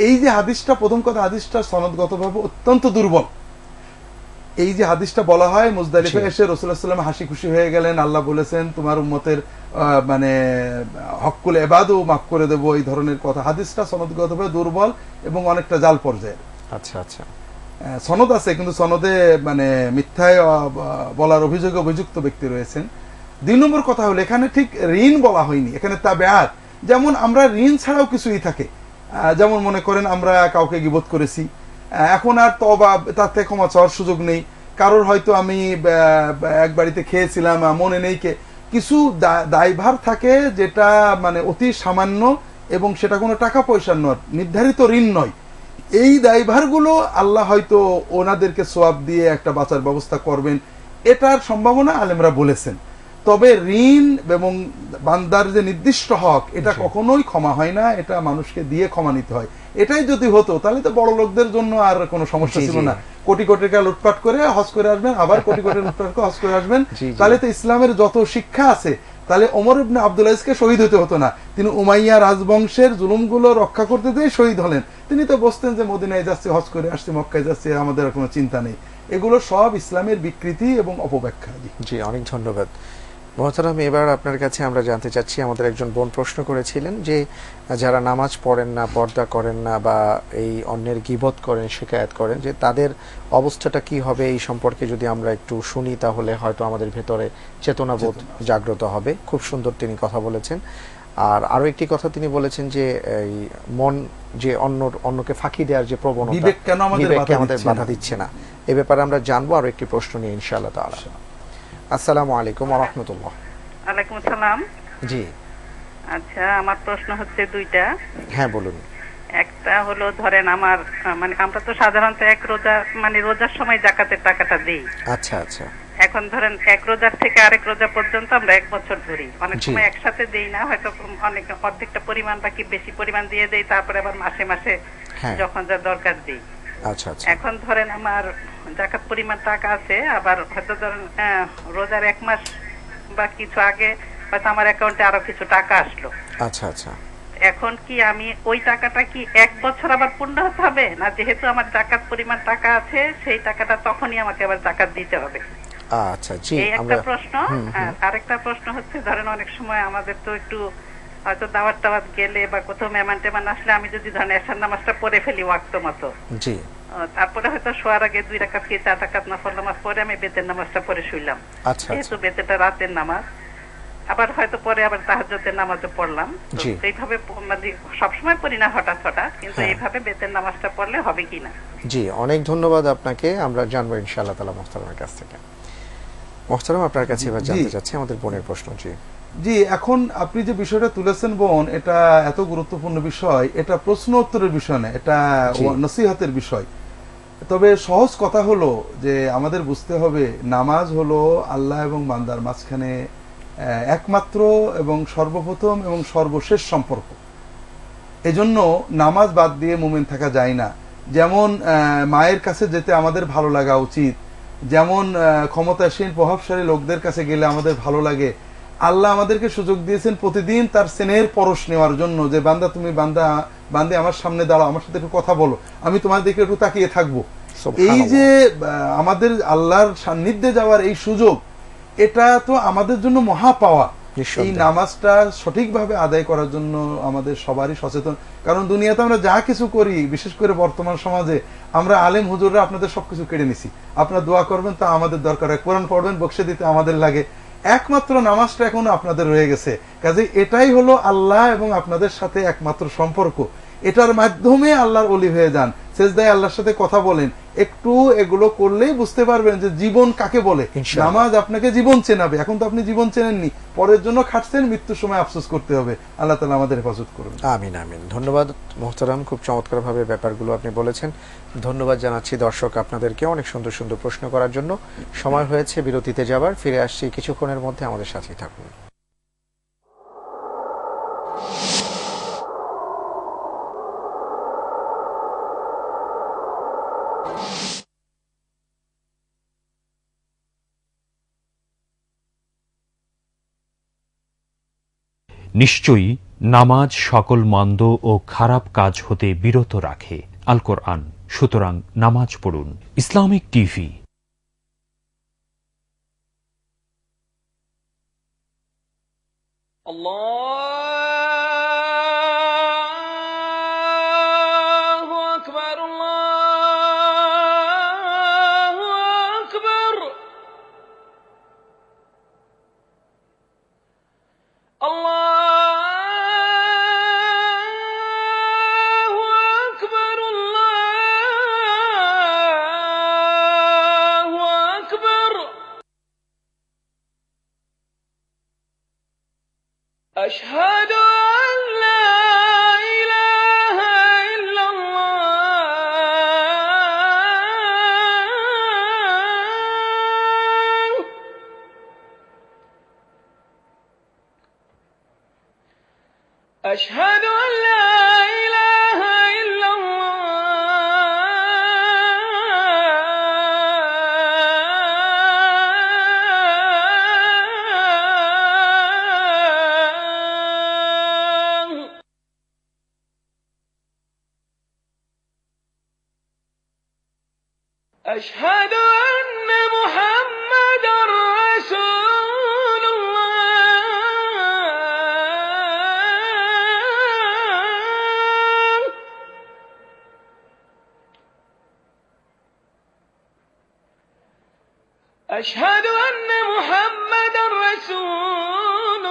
এই যে হাদিসটা, প্রথম কথা হাদিসটা সনদগতভাবে অত্যন্ত দুর্বল। এই যে হাদিসটা বলা হয় মুজদালিফায় এসে রাসূলুল্লাহ সাল্লাল্লাহু আলাইহি ওয়াসাল্লাম হাসি খুশি হয়ে গেলেন, আল্লাহ বলেছেন তোমার উম্মতের মানে হকুল ইবাদও মাফ করে দেব, এই ধরনের কথা, হাদিসটা সনদগতভাবে দুর্বল এবং অনেকটা জাল পর্যায়ের। আচ্ছা আচ্ছা, সনদ আছে কিন্তু সনদে মানে মিথ্যায় বলার অভিযোগে অভিযুক্ত ব্যক্তি রয়েছেন। 2 নম্বর কথা হলো এখানে ঠিক ঋণ বলা হয়নি, এখানে তাবেআত। যেমন আমরা ঋণ ছাড়াও কিছুই থাকে, যেমন মনে করেন আমরা কাউকে গীবত করেছি, এখন আর তওবা, তাতে ক্ষমা চাওয়ার সুযোগ নেই। কারোর হয়তো আমি এক বাড়িতে খেয়েছিলাম, মনে নেই, কে কিছু দায়ভার থাকে যেটা মানে অতি সামান্য এবং সেটা কোনো টাকা পয়সার নয়, নির্ধারিত ঋণ নয়। এই দায়ভারগুলো আল্লাহ হয়তো ওনাদেরকে সওয়াব দিয়ে একটা বাঁচার ব্যবস্থা করবেন, এটার সম্ভাবনা আলেমরা বলেছেন। তবে ঋণ এবং বান্দার যে নির্দিষ্ট হক, এটা কখনোই ক্ষমা হয় না, এটা মানুষকে দিয়ে ক্ষমা নিতে হয়। এটাই যদি হতো তাহলে তো বড় লোকদের জন্য আর কোনো সমস্যা ছিল না, কোটি কোটি টাকা লুটপাট করে হজ করে আসবেন, আবার কোটি কোটি লুটপাট করে হজ করে আসবেন। তাহলে তো ইসলামের যত শিক্ষা আছে, তাহলে ওমর ইবনে আব্দুল আজিজকে শহীদ হতে হতো না, তিনি উমাইয়া রাজবংশের জুলুমগুলো রক্ষা করতে দিয়ে শহীদ হলেন। তিনি তো বসতেন যে মদিনায় যাচ্ছি, হজ করে আসছি, মক্কায় যাচ্ছি, আমাদের কোনো চিন্তা নেই। এগুলো সব ইসলামের বিকৃতি এবং অপব্যাখ্যা। জি, অনেক ধন্যবাদ মোহতারাম। এবার আপনার কাছে আমরা জানতে চাচ্ছি, আমাদের একজন বোন প্রশ্ন করেছিলেন যে যারা নামাজ পড়েন না, পর্দা করেন না, বা এই অন্যের গীবত করেন, শিকায়াত করেন, যে তাদের অবস্থাটা কি হবে, এই সম্পর্কে যদি আমরা একটু শুনি তাহলে হয়তো আমাদের ভেতরে চেতনাবোধ জাগ্রত হবে। খুব সুন্দর তিনি কথা বলেছেন। আর আরো একটি কথা তিনি বলেছেন যে এই মন যে অন্যকে ফাঁকি দেওয়ার যে প্রবণতা, বিবেককে আমাদের বাধা দিচ্ছে না, এ ব্যাপারে আমরা জানবো আরো একটি প্রশ্ন নিয়ে ইনশাআল্লাহ তাআলা। আসসালামু আলাইকুম ওয়া রাহমাতুল্লাহ। ওয়ালাইকুম আসসালাম। জি, আচ্ছা, আমার প্রশ্ন হচ্ছে 2টা। হ্যাঁ বলুন। একটা হলো ধরেন আমার মানে আমরা তো সাধারণত এক রোজা মানে রোজার সময় যাকাতের টাকাটা দেই। আচ্ছা আচ্ছা। এখন ধরেন এক রোজার থেকে আরেক রোজা পর্যন্ত আমরা 1 বছর ধরি, অনেক সময় একসাথে দেই না, হয়তো অনেক অর্ধেকটা পরিমাণ বা কি বেশি পরিমাণ দিয়ে দেই, তারপরে আবার মাসে মাসে যখন যা দরকার দেই। আচ্ছা আচ্ছা। এখন ধরেন আমার যাকাত পরিমাণ টাকা আছে, আবার হয়তো ধরেন রোজার 1 মাস বা কিছু আগে হয়তো আমার অ্যাকাউন্টে আরো কিছু টাকা আসলো। আচ্ছা আচ্ছা। এখন কি আমি ওই টাকাটা কি 1 বছর আবার পূর্ণ হতে হবে, না যেহেতু আমার যাকাত পরিমাণ টাকা আছে সেই টাকাটা তখনই আমাকে আবার যাকাত দিতে হবে? আচ্ছা, জি, এই একটা প্রশ্ন। আরেকটা প্রশ্ন হচ্ছে ধরেন অনেক সময় আমাদের তো একটু হয়তো দাওয়াত টাওয়াত গেলে বা কোথাও মেহমান টেমান আসলে আমি যদি ধরেন এশার নামাজটা পড়ে ফেলি ওয়াক্ত মতো, জি, তারপরে হয়তো শোয়ার আগে 2 রাকাত কি 4 রাকাত নফল নামাজ পড়ে আমি বেতের নামাজটা পড়ে শুইলাম। আচ্ছা, যেহেতু বেতেটা রাতের নামাজ, আবার হয়তো পরে আবার তাহাজ্জুদের নামাজও পড়লাম। এইভাবে মানে সবসময় পড়ি না, হঠাৎ হঠাৎ, কিন্তু এইভাবে বেতের নামাজটা পড়লে হবে কিনা? জি, অনেক ধন্যবাদ আপনাকে, আমরা জানবো ইনশাআল্লাহ তাআলা মোহতারামের কাছ থেকে। মোহতারাম, আপনার কাছে এবার জানতে চাচ্ছি আমাদের বোনের প্রশ্ন। জি জি, এখন আপনি যে বিষয়টা তুলেছেন বোন, এটা এত গুরুত্বপূর্ণ বিষয়, এটা প্রশ্ন উত্তরের বিষয় না, এটা নসিহতের বিষয়। তবে সহজ কথা হলো যে আমাদের বুঝতে হবে নামাজ হলো আল্লাহ এবং বান্দার মাঝখানে একমাত্র এবং সর্বপ্রথম এবং সর্বশেষ সম্পর্ক। এজন্য নামাজ বাদ দিয়ে মুমিন থাকা যায় না। যেমন মায়ের কাছে যেতে আমাদের ভালো লাগা উচিত, যেমন ক্ষমতাসীন প্রভাবশালী লোকদের কাছে গেলে আমাদের ভালো লাগে, আল্লাহ আমাদেরকে সুযোগ দিয়েছেন প্রতিদিন তার স্নেহের পরশ নেওয়ার জন্য, যে বান্দা তুমি বান্দে আমার সামনে দাঁড়াও, আমার সাথে একটু কথা বলো, আমি তোমার দিকে একটু তাকিয়ে থাকবো। এই যে আমাদের আল্লাহর সান্নিধ্যে যাওয়ার এই সুযোগ, এটা তো আমাদের জন্য মহা পাওয়া। এই নামাজটা সঠিকভাবে আদায় করার জন্য আমাদের সবারই সচেতন, কারণ দুনিয়াতে আমরা যা কিছু করি, বিশেষ করে বর্তমান সমাজে আমরা আলেম হুজুররা আপনাদের সবকিছু কেড়ে নিছি, আপনারা দোয়া করবেন তা আমাদের দরকার হয়, কোরআন পড়বেন বকশে দিতে আমাদের লাগে, একমাত্র নামাজটা এখনো আপনাদের রয়ে গেছে। কাজে এটাই হলো আল্লাহ এবং আপনাদের সাথে একমাত্র সম্পর্ক, এটার মাধ্যমে আল্লাহর ওলি হয়ে যান, সেজদায় আল্লাহর সাথে কথা বলেন, একটু এগুলো করলেই বুঝতে পারবেন যে জীবন কাকে বলে। নামাজ আপনাকে জীবন চেনাবে, এখন তো আপনি জীবন চেনেননি, পরের জন্য খাটছেন, মৃত্যুর সময় আফসোস করতে হবে। আল্লাহ তাআলা আমাদের হেফাজত করুন। আমিন আমিন। ধন্যবাদ মোহতারাম, খুব চমৎকারভাবে ব্যাপারগুলো আপনি বলেছেন। ধন্যবাদ জানাচ্ছি দর্শক আপনাদেরকে অনেক সুন্দর সুন্দর প্রশ্ন করার জন্য। সময় হয়েছে বিরতিতে যাবার, ফিরে আসছি কিছুক্ষণের মধ্যে, আমাদের সাথেই থাকুন। নিশ্চয়ই নামাজ সকল মন্দ ও খারাপ কাজ হতে বিরত রাখে, আল কোরআন। সুতরাং নামাজ পড়ুন। Islamic TV. أشهد أن لا إله إلا الله أشهد أن لا إله إلا أشهد أن محمد رسول الله أشهد أن محمد رسول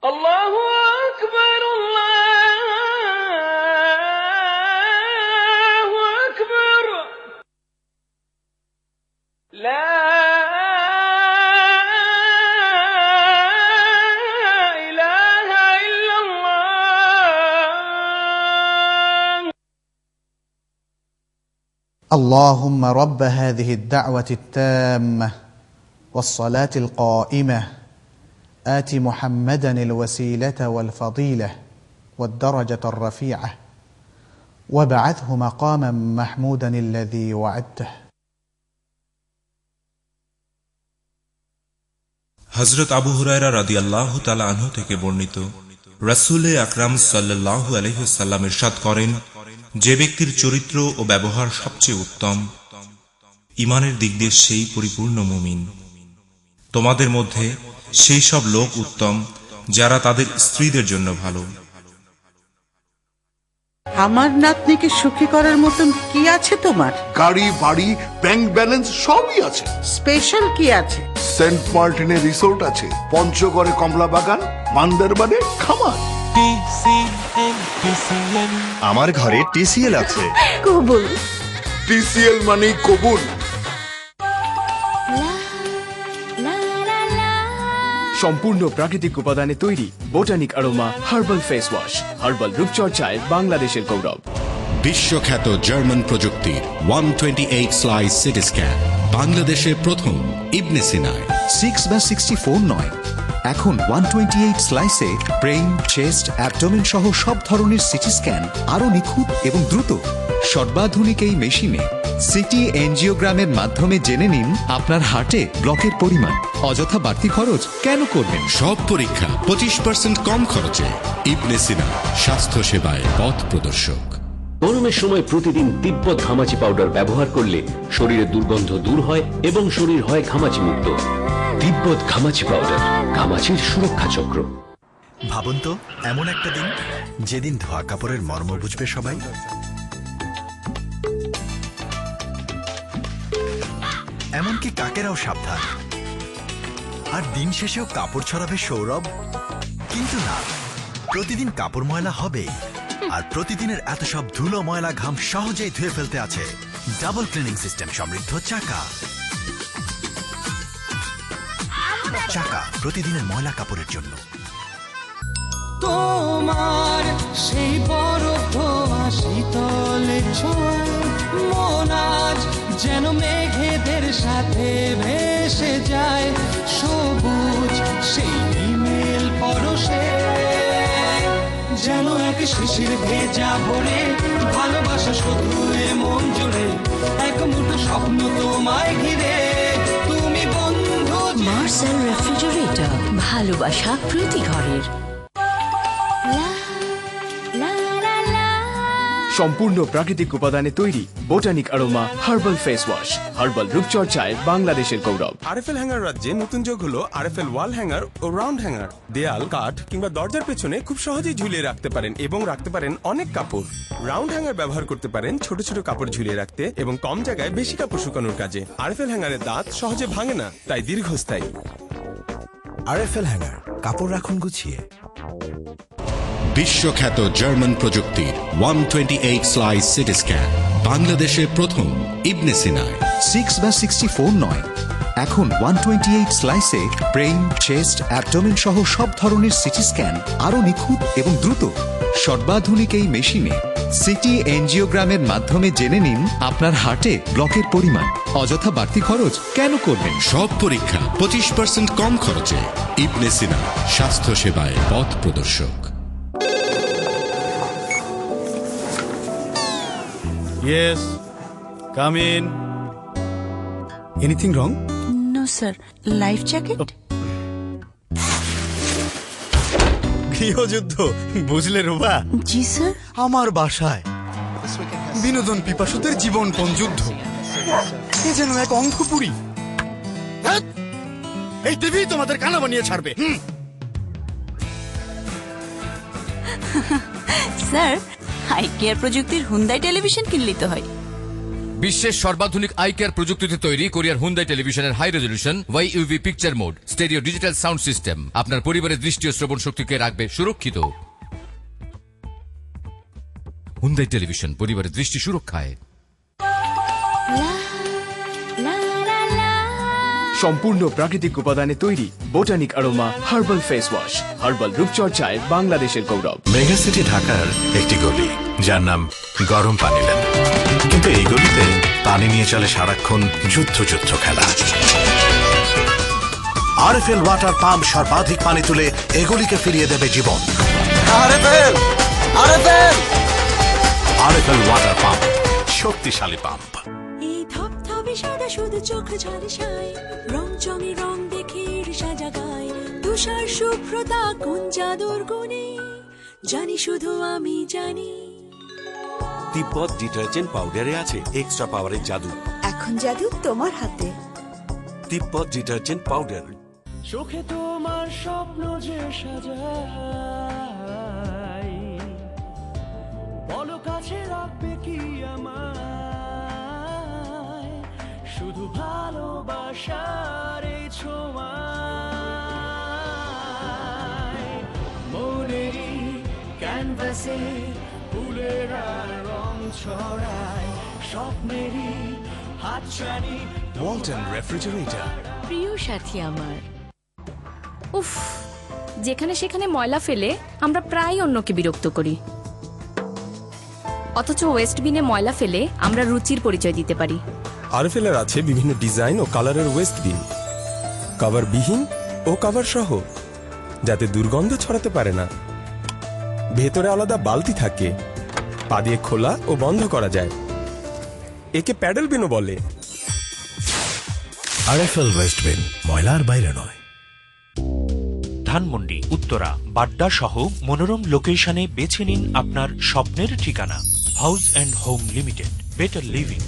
الله أكبر الله أكبر لا إله إلا الله اللهم رب هذه الدعوة التامة والصلاة القائمة آت محمدا الوسيلة والفضيلة والدرجة الرفيعة وابعثه مقاما محمودا الذي وعدته. হযরত আবু হুরায়রা রাদিয়াল্লাহু তাআলা আনহু থেকে বর্ণিত, রাসূল আকরাম সাল্লাল্লাহু আলাইহি ওয়াসাল্লাম ইরশাদ করেন, যে ব্যক্তির চরিত্র ও ব্যবহার সবচেয়ে উত্তম, ঈমানের দিক দিয়ে সেই পরিপূর্ণ মুমিন। তোমাদের মধ্যে সেই সব লোক উত্তম যারা তাদের স্ত্রীদের জন্য ভালো। আমার নাতনিকে সুখী করার মতন কি আছে তোমার? গাড়ি, বাড়ি, ব্যাংক ব্যালেন্স সবই আছে। স্পেশাল কি আছে? সেন্ট মার্টিনের রিসোর্ট আছে, পঞ্চগড়ে কমলা বাগান, বান্দরবানে খামার। আমার ঘরে টিসিএল আছে। কবুল। টিসিএল মানে কবুল। সম্পূর্ণ প্রাকৃতিক উপাদানে তৈরি Botanic Aroma herbal face wash, herbal রূপচর্চায় বাংলাদেশের গৌরব। বিশ্বখ্যাত জার্মান প্রযুক্তির 128 স্লাইস সিটি স্ক্যান, বাংলাদেশের প্রথম ইবনে সিনায়। 6 বা 64 নয়, এখন 128 স্লাইসে ব্রেইন, চেস্ট, অ্যাবডোমেন সহ সব ধরনের সিটি স্ক্যান আরো নিখুঁত এবং দ্রুত। সর্বাধুনিক এই মেশিনে সিটি এনজিওগ্রামের মাধ্যমে জেনে নিন আপনার হার্টে ব্লকের পরিমাণ। অযথা বাড়তি খরচ কেন করবেন? সব পরীক্ষা 25% কম খরচে। ইবনে সিনা, স্বাস্থ্য সেবায় পথ প্রদর্শক। গরমের সময় প্রতিদিন তিব্বত ঘামাচি পাউডার ব্যবহার করলে শরীরের দুর্গন্ধ দূর হয় এবং শরীর হয় ঘামাচি মুক্ত। তিব্বত ঘামাচি পাউডার, ঘামাচির সুরক্ষা চক্র। ভাবুন তো, এমন একটা দিন যেদিন ধোয়া কাপড়ের মর্ম বুঝবে সবাই। এমনকি কাকেরাও সাবধান। আর দিন শেষেও কাপড় ছড়াবে সৌরভ। কিন্তু না, প্রতিদিন কাপড় ময়লা হবেই। আর প্রতিদিনের এত সব ধুলো, ময়লা, ঘাম সহজেই ধুয়ে ফেলতে আছে ডাবল ক্লিনিং সিস্টেম সমৃদ্ধ চাকা। চাকা, প্রতিদিনের ময়লা কাপড়ের জন্য। তোমার সেই বরফ শীতলে ছোঁয়ায় মন আজ যেন মেঘেদের সাথে ভেসে যায় সবুজ সেই হিমেল পরশে, যেন এক শিশির ভেজা ভরে ভালোবাসা শুধু মন জুড়ে এক মুঠো স্বপ্ন তোমায় ঘিরে। তুমি বন্ধু। মার্সেল রেফ্রিজারেটর, ভালোবাসা প্রতি ঘরের। সম্পূর্ণ প্রাকৃতিক উপাদানে তৈরি Botanic Aroma herbal face wash, herbal রূপচর্চায় বাংলাদেশের গৌরব। আরএফএল হ্যাঙ্গার রাজ্যে নতুন যোগ হলো আরএফএল ওয়াল হ্যাঙ্গার ও রাউন্ড হ্যাঙ্গার। দেয়াল, কাঠ কিংবা দরজার পেছনে খুব সহজেই ঝুলিয়ে রাখতে পারেন এবং রাখতে পারেন অনেক কাপড়। রাউন্ড হ্যাঙ্গার ব্যবহার করতে পারেন ছোট ছোট কাপড় ঝুলিয়ে রাখতে এবং কম জায়গায় বেশি কাপড় শুকানোর কাজে। আরএফএল হ্যাঙ্গারের দাঁত সহজে ভাঙে না, তাই দীর্ঘস্থায়ী। আরএফএল হ্যাঙ্গার, কাপড় রাখুন গুছিয়ে। বিশ্বখ্যাত জার্মান প্রযুক্তির 128 স্লাইস সিটি স্ক্যান, বাংলাদেশের প্রথম ইবনে সিনায়। 6 বা 64 নয়, এখন 128 স্লাইসে ব্রেইন, চেস্ট, অ্যাবডোমেন সহ সব ধরনের সিটি স্ক্যান আরো নিখুঁত এবং দ্রুত। সর্বাধুনিক এই মেশিনে সিটি এনজিওগ্রামের মাধ্যমে জেনে নিন আপনার হার্টে ব্লকের পরিমাণ। অযথা বাড়তি খরচ কেন করবেন? সব পরীক্ষা 25% কম খরচে। ইবনে সিনা, স্বাস্থ্য সেবায় পথ প্রদর্শক। Yes, come in. Anything wrong? No, sir. Life jacket? গৃহযুদ্ধ বুঝলে রুবা? জি স্যার। আমার বাসায় বিনোদন পিপাসুদের জীবনপণ যুদ্ধ। এ যেন এক অঙ্কপুরি। এই টিভি তোমাদের কানা বানিয়ে ছাড়বে। স্যার, আই কেয়ার প্রযুক্তির হুন্দাই টেলিভিশন কিনলেই তো হয়। বিশ্বের সর্বাধুনিক আই কেয়ার প্রযুক্তিতে তৈরি কোরিয়ার হুন্দাই টেলিভিশনের high resolution YUV picture mode, stereo digital sound system আপনার পরিবারের দৃষ্টি ও শ্রবণ শক্তিকে রাখবে সুরক্ষিত। হুন্দাই টেলিভিশন, পরিবারের দৃষ্টি সুরক্ষায়। সম্পূর্ণ প্রাকৃতিক উপাদানে তৈরি Botanic Aroma herbal face wash, herbal রূপচর্চায় বাংলাদেশের গৌরব। মেগাসিটি ঢাকার একটি গলি যার নাম গরম পানি লেন, কিন্তু এই গলিতে পানি নিয়ে চলে সারাক্ষণ যুদ্ধ খেলা। আরএফএল ওয়াটার পাম্প সর্বাধিক পানি তুলে এগুলিকে ফিরিয়ে দেবে জীবন। আরএফএল ওয়াটার পাম্প, শক্তিশালী পাম্প। এই ধবধবে সাদা শুধু চোখ ঝালসায়, রং চঙে রং দেখে সাজা গায়, তুষার শুভ্রতা কোন জাদুর গুণে, জানি শুধু আমি জানি। তিব্বত ডিটারজেন্ট পাউডারে আছে এক্সট্রা পাওয়ারের জাদু। এখন জাদু তোমার হাতে। তিব্বত ডিটারজেন্ট পাউডার। চোখে তোমার স্বপ্ন যে সাজাই, বলো কাছে রাখবে কি আমায়, শুধু ভালোবাসার এই ছোঁয়ায়, মনেরই ক্যানভাসে ফুলের রং ছড়ায়, স্বপ্নেরই হাতছানি। ওয়ালটন রেফ্রিজারেটর, প্রিয় সাথী আমার। উফ, যেখানে সেখানে ময়লা ফেলে আমরা প্রায় অন্যকে বিরক্ত করি, অথচ ওয়েস্ট বিনে ময়লা ফেলে আমরা রুচির পরিচয় দিতে পারি। আরএফএল এর আছে বিভিন্ন ডিজাইন ও কালারের ওয়েস্ট বিন, কভার বিহীন ও কভার সহ, যাতে দুর্গন্ধ ছড়াতে পারে না। ভেতরে আলাদা বালতি থাকে, পা দিয়ে খোলা ও বন্ধ করা যায়। একে প্যাডেল বিনও বলে। আরএফএল ওয়েস্ট বিন, ময়লার বাইরে নয়। ধানমন্ডি, উত্তরা, বাড্ডা সহ মনোরম লোকেশনে বেছে নিন আপনার স্বপ্নের ঠিকানা। House and home limited, better living.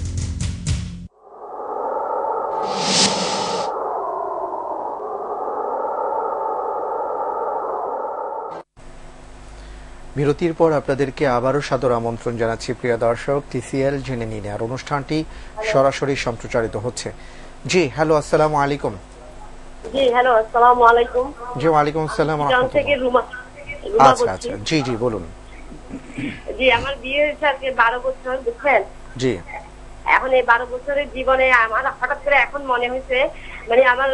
বিরতির পর আপনাদেরকে আবারও সাদর আমন্ত্রণ জানাচ্ছি প্রিয় দর্শক, টিসিএল জেনে নিন। আর অনুষ্ঠানটি সরাসরি সম্প্রচারিত হচ্ছে। জি হ্যালো, আসসালামু আলাইকুম। জি হ্যালো, আসসালামু আলাইকুম। জি ওয়ালাইকুম আসসালাম। আচ্ছা আচ্ছা, জি জি বলুন। জি আমার বিয়ে হয়েছে আজকে 12 বছর, বুঝছেন? জি। এখন এই 12 বছরের জীবনে আমার হঠাৎ করে এখন মনে হয়েছে, মানে আমার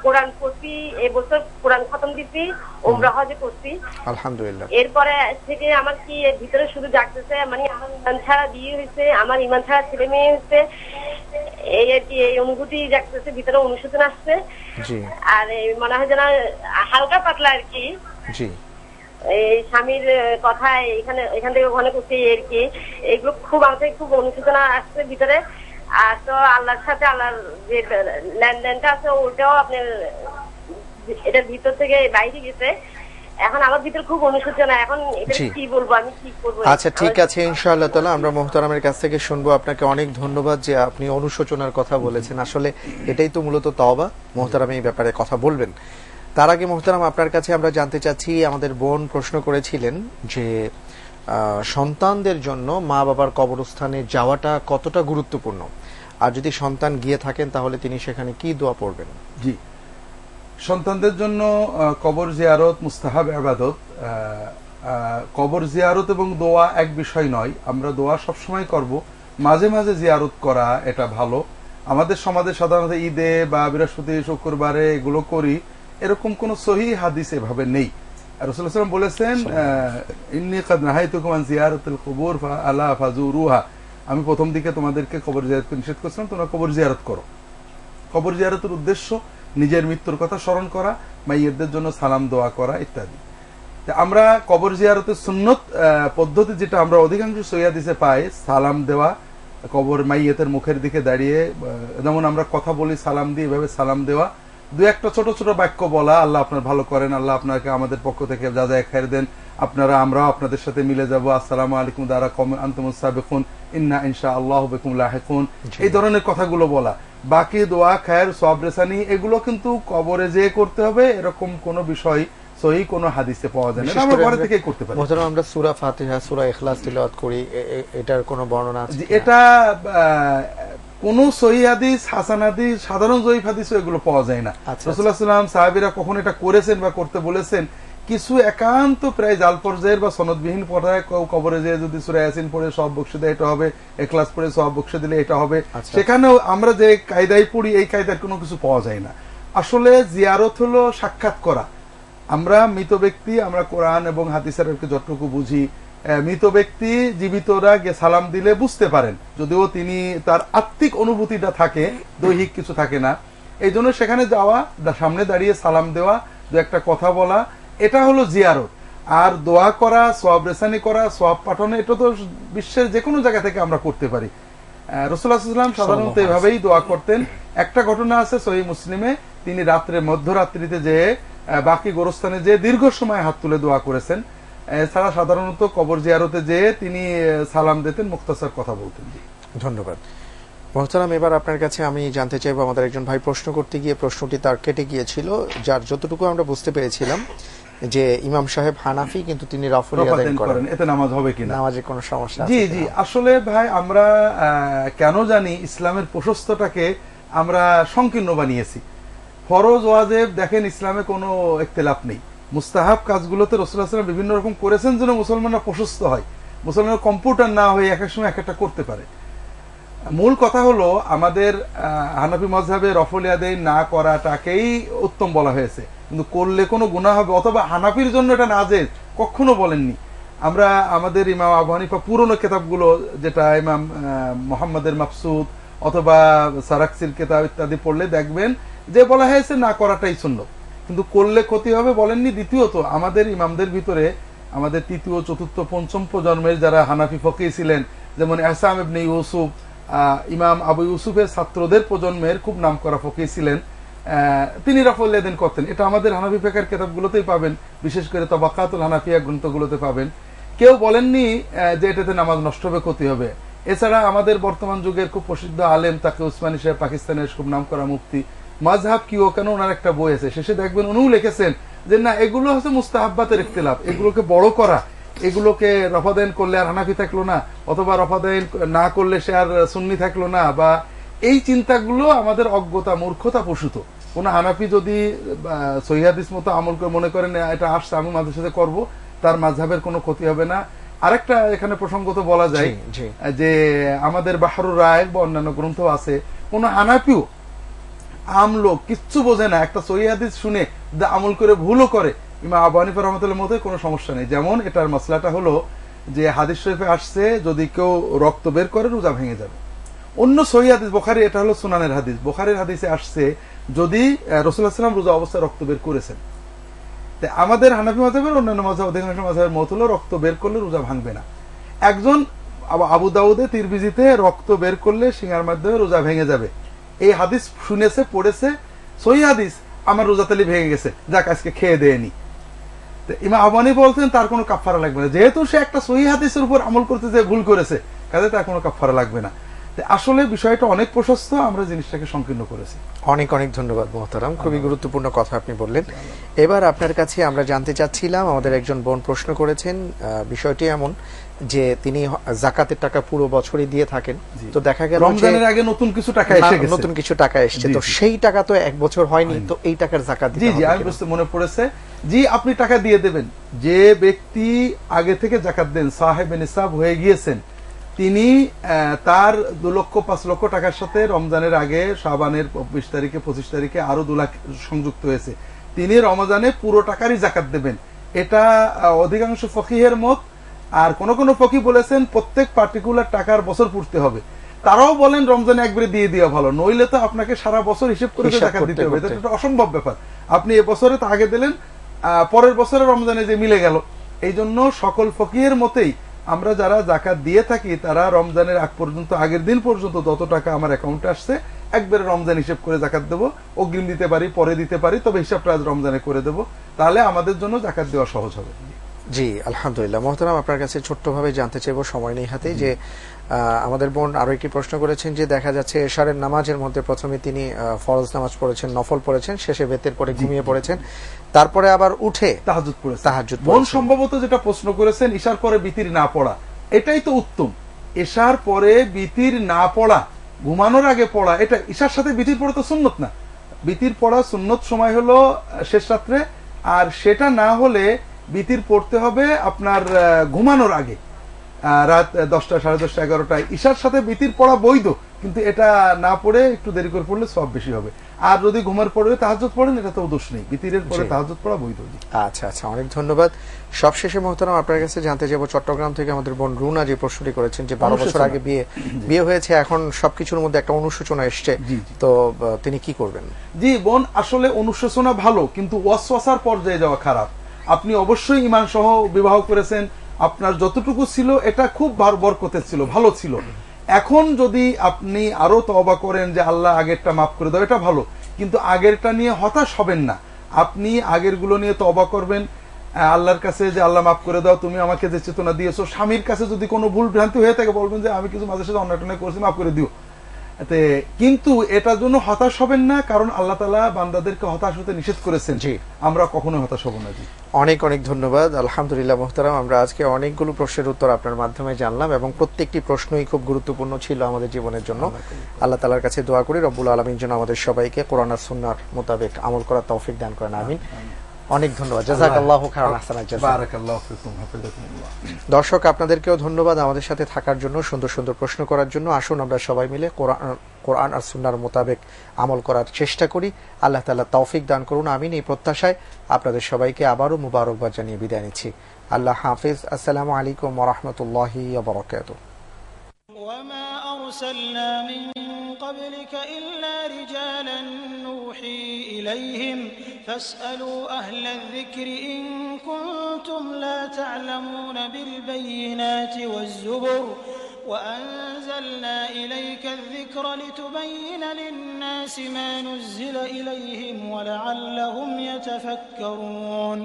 কোরআন পড়ছি, এবছর কোরআন খতম দিচ্ছি, ওমরা হজে করছি আলহামদুলিল্লাহ। এরপরে থেকে আমার কি ভিতরে শুধু জাগতেছে, মানে আমার ইমান ছাড়া বিয়ে হয়েছে, আমার ইমান ছাড়া ছেলে মেয়ে হয়েছে, এই আর কি এই অনুভূতি জাগতেছে, ভিতরে অনুশোচন আসছে। আর মনে হয় যেন হালকা পাতলা আর কি। এই স্বামীর কথা এখান থেকে ওখানে করছি আর কি, এগুলো খুব আমাকে খুব অনুশোচনা আসছে ভিতরে। আর তো আল্লাহর সাথে আল্লাহর যে লেনদেনটা আছে ওটাও আপনার এটার ভিতর থেকে বাইরে গেছে। এখন আমার ভিতরে খুব অনুশোচনা, এখন এটা কি বলবো, আমি কি করবো? আচ্ছা ঠিক আছে, ইনশাআল্লাহ তাআলা আমরা মুহতারামের কাছ থেকে শুনবো। আপনাকে অনেক ধন্যবাদ যে আপনি অনুশোচনার কথা বলেছেন। আসলে এটাই তো মূলত তওবা। মুহতারাম এই ব্যাপারে কথা বলবেন। তার আগে মুহতারাম আপনার কাছে আমরা জানতে চাচ্ছি, আমাদের বোন প্রশ্ন করেছিলেন যে সন্তানদের জন্য মা বাবার কবরস্থানে যাওয়াটা কতটা গুরুত্বপূর্ণ, আর যদি সন্তান গিয়ে থাকেন তাহলে তিনি সেখানে কি দোয়া পড়বেন? জি, সন্তানদের জন্য কবর জিয়ারত মুস্তাহাব ইবাদত। কবর জিয়ারত এবং দোয়া এক বিষয় নয়। আমরা দোয়া সবসময় করব, মাঝে মাঝে জিয়ারত করা এটা ভালো। আমাদের সমাজে সাধারণত ঈদে বা বৃহস্পতি শুক্রবারে এগুলো করি, এরকম কোন সহিহ হাদিস এভাবে নেই। রাসূলুল্লাহ সাল্লাল্লাহু আলাইহি ওয়াসাল্লাম বলেছেন, ইন্নী কাদ নাহাইতুকুম আন জিয়ারাতিল কুবুর ফাআলা ফাজুরুহা, আমি প্রথম দিকে তোমাদেরকে কবর জিয়ারত করতে নিষেধ করেছিলাম, তোমরা কবর জিয়ারত করো। কবর জিয়ারতের উদ্দেশ্য নিজের মৃত্যুর কথা স্মরণ করা, মাইয়িতদের জন্য সালাম দোয়া করা ইত্যাদি। আমরা কবর জিয়ারতের সুন্নত পদ্ধতি যেটা আমরা অধিকাংশ সহিহ হাদিসে পাই, সালাম দেওয়া, কবর মাইয়িতের মুখের দিকে দাঁড়িয়ে, যেমন আমরা কথা বলি সালাম দিয়ে, এভাবে সালাম দেওয়া, দু একটা ছোট ছোট বাক্য বলা, আল্লাহ আপনার ভালো করেন, আল্লাহ আপনাকে আমাদের পক্ষ থেকে যা যা খায়ের দেন, আপনারা আমরাও আপনাদের সাথে মিলে যাব, আসসালামু আলাইকুম দারা কওম আনতুমুস সাবিকুন ইন্না ইনশাআল্লাহু বিকুম লাহিকুন, এই ধরনের কথাগুলো বলা। বাকি দোয়া খায়ের সওয়াব রেসানি এগুলো কিন্তু কবরে যেয়ে করতে হবে, এরকম কোনো বিষয় সহিহ কোনো হাদিসে পাওয়া যায় না, আমরা ঘরে থেকেই করতে পারি। মুহতারাম আমরা সূরা ফাতিহা, সূরা ইখলাস তিলাওয়াত করি, এটার কোনো বর্ণনা আছে? এটা কোন সহিহ হাদিস, হাসান হাদিস, সাধারণ জয়ীফ হাদিসও এগুলো পাওয়া যায় না। রাসূলুল্লাহ সাল্লাল্লাহু আলাইহি ওয়াসাল্লাম সাহাবীরা কখন এটা করেছেন বা করতে বলেছেন, কিছু একান্ত প্রায় জাল পর্যায়ের বা সনদবিহীন পড়ায় কবরে যেয়ে যদি সূরা ইয়াসিন পড়ে সওয়াব বকশে দেয় এটা হবে, ইখলাস পড়ে সওয়াব বকশে দিলে এটা হবে, সেখানেও আমরা যে কায়দায় পড়ি এই কায়দার কোনো কিছু পাওয়া যায় না। আসলে জিয়ারত হলো সাক্ষাৎ করা। আমরা মৃত ব্যক্তি, আমরা কোরআন এবং হাদিসের যতটুকু বুঝি, মৃত ব্যক্তি জীবিতরা গিয়ে সালাম দিলে বুঝতে পারেন, যদিও তিনি তার আত্মিক অনুভূতিটা থাকে, দৈহিক কিছু থাকে না, এই জন্য সেখানে যাওয়া, সামনে দাঁড়িয়ে সালাম দেওয়া, দু একটা কথা বলা, এটা হলো জিয়ারত। আর দোয়া করা, সোয়াব রেসানি করা, সোয়াব পাঠানো, এটা তো বিশ্বের যে কোনো জায়গা থেকে আমরা করতে পারি। রাসূলুল্লাহ সাল্লাল্লাহু আলাইহি ওয়াসাল্লাম সাধারণত এভাবেই দোয়া করতেন। একটা ঘটনা আছে সহিহ মুসলিমে, তিনি রাত্রে মধ্যরাত্রিতে যে বাকি গোরস্থানে যে দীর্ঘ সময় হাত তুলে দোয়া করেছেন। এছাড়া সাধারণত কবর জিয়ারতে যে তিনি সালাম দিতেন, মুখতাসার কথা বলতেন। ধন্যবাদ মোহতারাম। এবার আপনার কাছে আমি জানতে চাইবো, আমাদের একজন ভাই প্রশ্ন করতে গিয়ে প্রশ্নটি তার কেটে গিয়েছিল, যার যতটুকু আমরা বুঝতে পেরেছিলাম যে ইমাম সাহেব হানাফি, কিন্তু তিনি রাফলি আদায় করেন, এতে নামাজ হবে কিনা, নামাজে কোনো সমস্যা আছে? জি জি, আসলে ভাই আমরা কেন জানি ইসলামের প্রশস্তটাকে আমরা সংকীর্ণ বানিয়েছি। ফরজ ওয়াজিব দেখেন ইসলামে কোনো ইখতিলাফ নেই। মুস্তাহাব কাজগুলোতে রাসূলুল্লাহ সাল্লাল্লাহু আলাইহি ওয়াসাল্লাম বিভিন্ন রকম করেছেন যেন মুসলমানরা প্রশস্ত হয়, মুসলমানরা কম্পিউটার না হয়ে এক এক সময় এক একটা করতে পারে। মূল কথা হলো আমাদের হানাফি মাযহাবে রফল আদায় না করাটাকেই উত্তম বলা হয়েছে, কিন্তু করলে কোনো গুনাহ হবে অথবা হানাফির জন্য এটা নাজেজ কখনো বলেননি। আমরা আমাদের ইমাম আবু হানিফা পুরনো কিতাবগুলো, যেটা ইমাম মুহাম্মাদের মাবসুদ অথবা সারাকসির কিতাব ইত্যাদি পড়লে দেখবেন যে বলা হয়েছে না করাটাই সুন্নাত, কিন্তু করলে ক্ষতি হবে বলেননি। দ্বিতীয়ত আমাদের ইমামদের ভিতরে আমাদের তৃতীয়, চতুর্থ, পঞ্চম প্রজন্মের যারা হানাফি ফকিহ ছিলেন, যেমন ইহসাম ইবনে ইউসুফ, ইমাম আবু ইউসুফের ছাত্রদের প্রজন্মের খুব নামকরা ফকিহ ছিলেন, তিনি রাফল আদায় করতেন। এটা আমাদের হানাফি ফিকহের কিতাবগুলোতেই পাবেন, বিশেষ করে তাবাকাতুল হানাফিয়া গ্রন্থগুলোতে পাবেন। কেউ বলেননি যে এটাতে নামাজ নষ্ট হবে, ক্ষতি হবে। এছাড়া আমাদের বর্তমান যুগের খুব প্রসিদ্ধ আলেম তাকে উসমানী সাহেব, পাকিস্তানের খুব নামকরা মুফতি, মাযহাব কি ও কেন, ওনার একটা বই আছে, শেষে দেখবেন উনিও লিখেছেন যে না, এগুলো হচ্ছে মুস্তাহাব্বাতের ইখতিলাফ, এগুলোকে বড় করা, এগুলোকে রফাদাইন করলে আর হানাফি থাকলো না, অথবা রফাদাইন না করলে সে আর সুন্নি থাকলো না, বা এই চিন্তাগুলো আমাদের অজ্ঞতা, মূর্খতা প্রসূত। কোন হানাফি যদি সহিহ হাদিস মতো আমল করে মনে করেন এটা আসছে আমি মাঝে সাথে করবো, তার মাযহাবের কোনো ক্ষতি হবে না। আরেকটা এখানে প্রসঙ্গত বলা যায় যে আমাদের বাহরুর রায় বা অন্যান্য গ্রন্থ আছে, কোন হানাফিও আমলোক কিচ্ছু বোঝে না, একটা সহিহ হাদিস শুনে আমল করে ভুলও করে, ইমাম আবু হানিফা রাহমাতুল্লাহ মতে কোনো সমস্যা নেই। যেমন এটার মাসলাটা হলো যে হাদিস শরীফে আসছে যদি কেউ রক্ত বের করে রোজা ভেঙে যাবে। অন্য সহিহ হাদিস, বুখারী, এটা হলো সুনানের হাদিস, বুখারীর হাদিসে আসছে যদি রাসূলুল্লাহ সাল্লাল্লাহু আলাইহি ওয়াসাল্লাম রোজা অবস্থায় রক্ত বের করেছেন। আমাদের হানাফি মাযহাবের অন্যান্য মাযহাব, অধিকাংশ মাযহাবের মত হলো রক্ত বের করলে রোজা ভাঙবে না। একজন আবু দাউদে, তিরমিজিতে রক্ত বের করলে শিঙার মাধ্যমে রোজা ভেঙে যাবে, এই হাদিস শুনেছে, পড়েছে, সহিহ হাদিস, আমার রোজা তালি ভেঙে গেছে, যাক আজকে খেয়ে দেয়নি। ইমাম আবু হানিফা বলতেন তার কোনো কাফারা লাগবে না, যেহেতু সে একটা সহিহ হাদিসের উপর আমল করতে যে ভুল করেছে, কাজে তার কোনো কাফারা লাগবে না। আসলে বিষয়টা অনেক প্রশস্ত, আমরা জিনিসটাকে সংকীর্ণ করেছি। অনেক অনেক ধন্যবাদ মোহতারাম, খুবই গুরুত্বপূর্ণ কথা আপনি বললেন। এবার আপনার কাছে আমরা জানতে চাচ্ছিলাম, আমাদের একজন বোন প্রশ্ন করেছেন, বিষয়টি এমন যে তিনি জাকাতের টাকা পুরো বছরই দিয়ে থাকেন, তো দেখা গেল রমজানের আগে নতুন কিছু টাকা এসে গেছে, নতুন কিছু টাকা এসেছে, তো সেই টাকা তো এক বছর হয়নি, তো এই টাকার জাকাত দিতে হবে? জি জি, আমি বুঝতে মনে পড়েছে। জি, আপনি টাকা দিয়ে দেবেন। যে ব্যক্তি আগে থেকে জাকাত দেন, সাহেবে নিসাব হয়ে গিয়েছেন, তিনি তার 2 লক্ষ 5 লক্ষ টাকার সাথে রমজানের আগে শাবানের 20 তারিখে 25 তারিখে আরো 2 লাখ সংযুক্ত হয়েছে, তিনি রমজানে পুরো টাকারই জাকাত দেবেন। এটা অধিকাংশ ফকিহের মত। আর কোন কোন ফকি বলেছেন প্রত্যেক পার্টিকুলার টাকার বছর পূর্তি হবে। তারাও বলেন রমজানে একবারে দিয়ে দেওয়া ভালো, নইলে তো আপনাকে সারা বছর হিসেব করে জাকাত দিতে হবে, এটা একটা অসম্ভব ব্যাপার। আপনি এবছরে তা আগে দিলেন, পরের বছরে রমজানে যে মিলে গেল। এই জন্য সকল ফকিহের মতেই আমরা যারা জাকাত দিয়ে থাকি তারা রমজানের আগ পর্যন্ত, আগের দিন পর্যন্ত যত টাকা আমার অ্যাকাউন্টে আসছে একবারে রমজান হিসেব করে জাকাত দেবো। অগ্রিম দিতে পারি, পরে দিতে পারি, তবে হিসাবটা আজ রমজানে করে দেবো, তাহলে আমাদের জন্য জাকাত দেওয়া সহজ হবে। জি আলহামদুলিল্লাহ। মোহতারাম, আপনার কাছে ছোট্টভাবে জানতে চাইবো, সময় নেই হাতে, যে আমাদের বোন আরো একটি প্রশ্ন করেছেন যে দেখা যাচ্ছে এশারের নামাজের মধ্যে প্রথমে তিনি ফরজ নামাজ পড়েছেন, নফল পড়েছেন, শেষে বেতের পরে ঘুমিয়ে পড়েছেন, তারপরে আবার উঠে তাহাজ্জুদ পড়েছেন। বোন সম্ভবত যেটা প্রশ্ন করেছেন ইশার পরে বিতির না পড়া, এটাই তো উত্তম। এশার পরে বিতির না পড়া, ঘুমানোর আগে পড়া, এটা ইশার সাথে বিতির পড়া তো সুন্নত না। বিতির পড়া সুন্নত সময় হলো শেষ রাত্রে, আর সেটা না হলে বিতির পড়তে হবে আপনার ঘুমানোর আগে, রাত 10টা, 10:30, 11টায়। ইশার সাথে বিতির পড়া বৈধ, কিন্তু এটা না পড়ে একটু দেরি করে পড়লে সব বেশি হবে। আর যদি ঘুমের পরে তাহাজ্জুদ পড়েন এটা তো দোষ নেই, বিতিরের পরে তাহাজ্জুদ পড়া বৈধ। আচ্ছা আচ্ছা, অনেক ধন্যবাদ। সবশেষে মোহতারাম আপনার কাছে জানতে যাব, চট্টগ্রাম থেকে আমাদের বোন রুনা যে প্রশ্নটি করেছেন যে 12 বছর আগে বিয়ে হয়েছে, এখন সবকিছুর মধ্যে একটা অনুশোচনা এসছে, তো তিনি কি করবেন? জি বোন, আসলে অনুশোচনা ভালো, কিন্তু ওয়াসওয়াসার পর্যায়ে যাওয়া খারাপ। আপনি অবশ্যই ঈমান সহ বিবাহ করেছেন, আপনার যতটুকু ছিল এটা খুব বরকতের ছিল, ভালো ছিল। এখন যদি আপনি আরো তওবা করেন যে আল্লাহ আগেরটা মাফ করে দাও, এটা ভালো, কিন্তু আগেরটা নিয়ে হতাশ হবেন না। আপনি আগের গুলো নিয়ে তওবা করবেন আল্লাহর কাছে যে আল্লাহ মাফ করে দাও, তুমি আমাকে যে চেতনা দিয়েছো। স্বামীর কাছে যদি কোনো ভুল ভ্রান্তি হয়ে থাকে বলবেন যে আমি কিছু মাঝে সাথে অন্যায় করছি, মাফ করে দিও। কিন্তু এটার জন্য হতাশ হবেন না, কারণ আল্লাহ তাআলা বান্দাদেরকে হতাশ হতে নিষেধ করেছেন। আমরা কখনোই হতাশ হব না। জি, অনেক অনেক ধন্যবাদ। আলহামদুলিল্লাহ মোহতারাম, আমরা আজকে অনেকগুলো প্রশ্নের উত্তর আপনার মাধ্যমে জানলাম এবং প্রত্যেকটি প্রশ্নই খুব গুরুত্বপূর্ণ ছিল আমাদের জীবনের জন্য। আল্লাহ তাআলার কাছে দোয়া করি রব্বুল আলামিন যেন আমাদের সবাইকে কোরআন আর সুন্নাহর মোতাবেক আমল করার তৌফিক দান করেন। আমিন। অনেক ধন্যবাদ। জাযাকাল্লাহু খাইরান আহসানাল জাযা। বারাকাল্লাহু ফিকুম, হাফিজাকুমুল্লাহ। দর্শক আপনাদেরকেও ধন্যবাদ আমাদের সাথে থাকার জন্য, সুন্দর সুন্দর প্রশ্ন করার জন্য। আসুন আমরা সবাই মিলে কোরআন আর সুন্নাহর মোতাবেক আমল করার চেষ্টা করি। আল্লাহ তাআলা তৌফিক দান করুন, আমিন। এই প্রত্যাশায় আপনাদের সবাইকে আবারও মুবারকবাদ জানিয়ে বিদায় নিচ্ছি। আল্লাহ হাফেজ। আসসালামু আলাইকুম ওয়া রাহমাতুল্লাহি ওয়া বারাকাতুহু। وما أرسلنا من قبلك إلا رجالا نوحي إليهم فاسألوا أهل الذكر إن كنتم لا تعلمون بالبينات والزبر وأنزلنا إليك الذكر لتبين للناس ما نزل إليهم ولعلهم يتفكرون.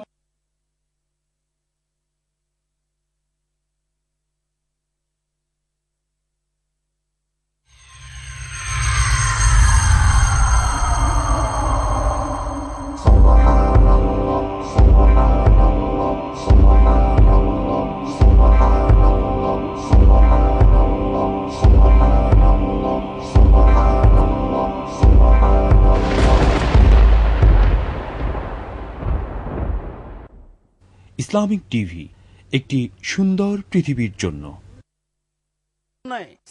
ইসলামিক টিভি, একটি সুন্দর পৃথিবীর জন্য।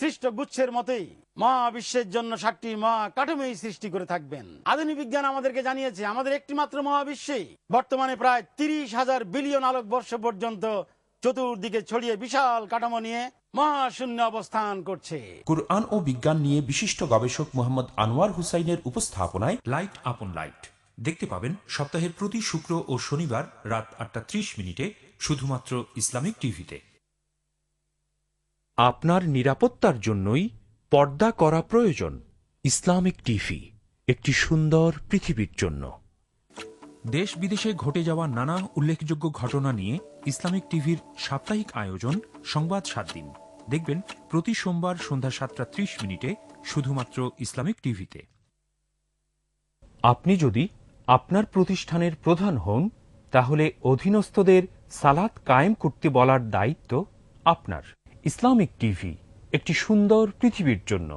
সৃষ্ট গুচ্ছের মতেই মহাবিশ্বের জন্য 7টি মহাকাঠামোই সৃষ্টি করে থাকবেন। আধুনিক বিজ্ঞান আমাদেরকে জানিয়েছে আমাদের একটি মাত্র মহাবিশ্বে বর্তমানে প্রায় 30,000 বিলিয়ন আলোকবর্ষ পর্যন্ত চতুর্দিকে ছড়িয়ে বিশাল কাঠামো নিয়ে মহাশূন্য অবস্থান করছে। কুরআন ও বিজ্ঞান নিয়ে বিশিষ্ট গবেষক মোহাম্মদ আনোয়ার হুসাইনের উপস্থাপনায় লাইট আপন লাইট দেখতে পাবেন সপ্তাহের প্রতি শুক্র ও শনিবার রাত 8:30 শুধুমাত্র ইসলামিক টিভিতে। আপনার নিরাপত্তার জন্যই পর্দা করা প্রয়োজন। ইসলামিক টিভি, একটি সুন্দর পৃথিবীর জন্য। দেশ বিদেশে ঘটে যাওয়া নানা উল্লেখযোগ্য ঘটনা নিয়ে ইসলামিক টিভির সাপ্তাহিক আয়োজন সংবাদ 7 দিন দেখবেন প্রতি সোমবার সন্ধ্যা 7:30 শুধুমাত্র ইসলামিক টিভিতে। আপনি যদি আপনার প্রতিষ্ঠানের প্রধান হন, তাহলে অধীনস্থদের সালাত কায়েম করতে বলার দায়িত্ব আপনার। ইসলামিক টিভি, একটি সুন্দর পৃথিবীর জন্য।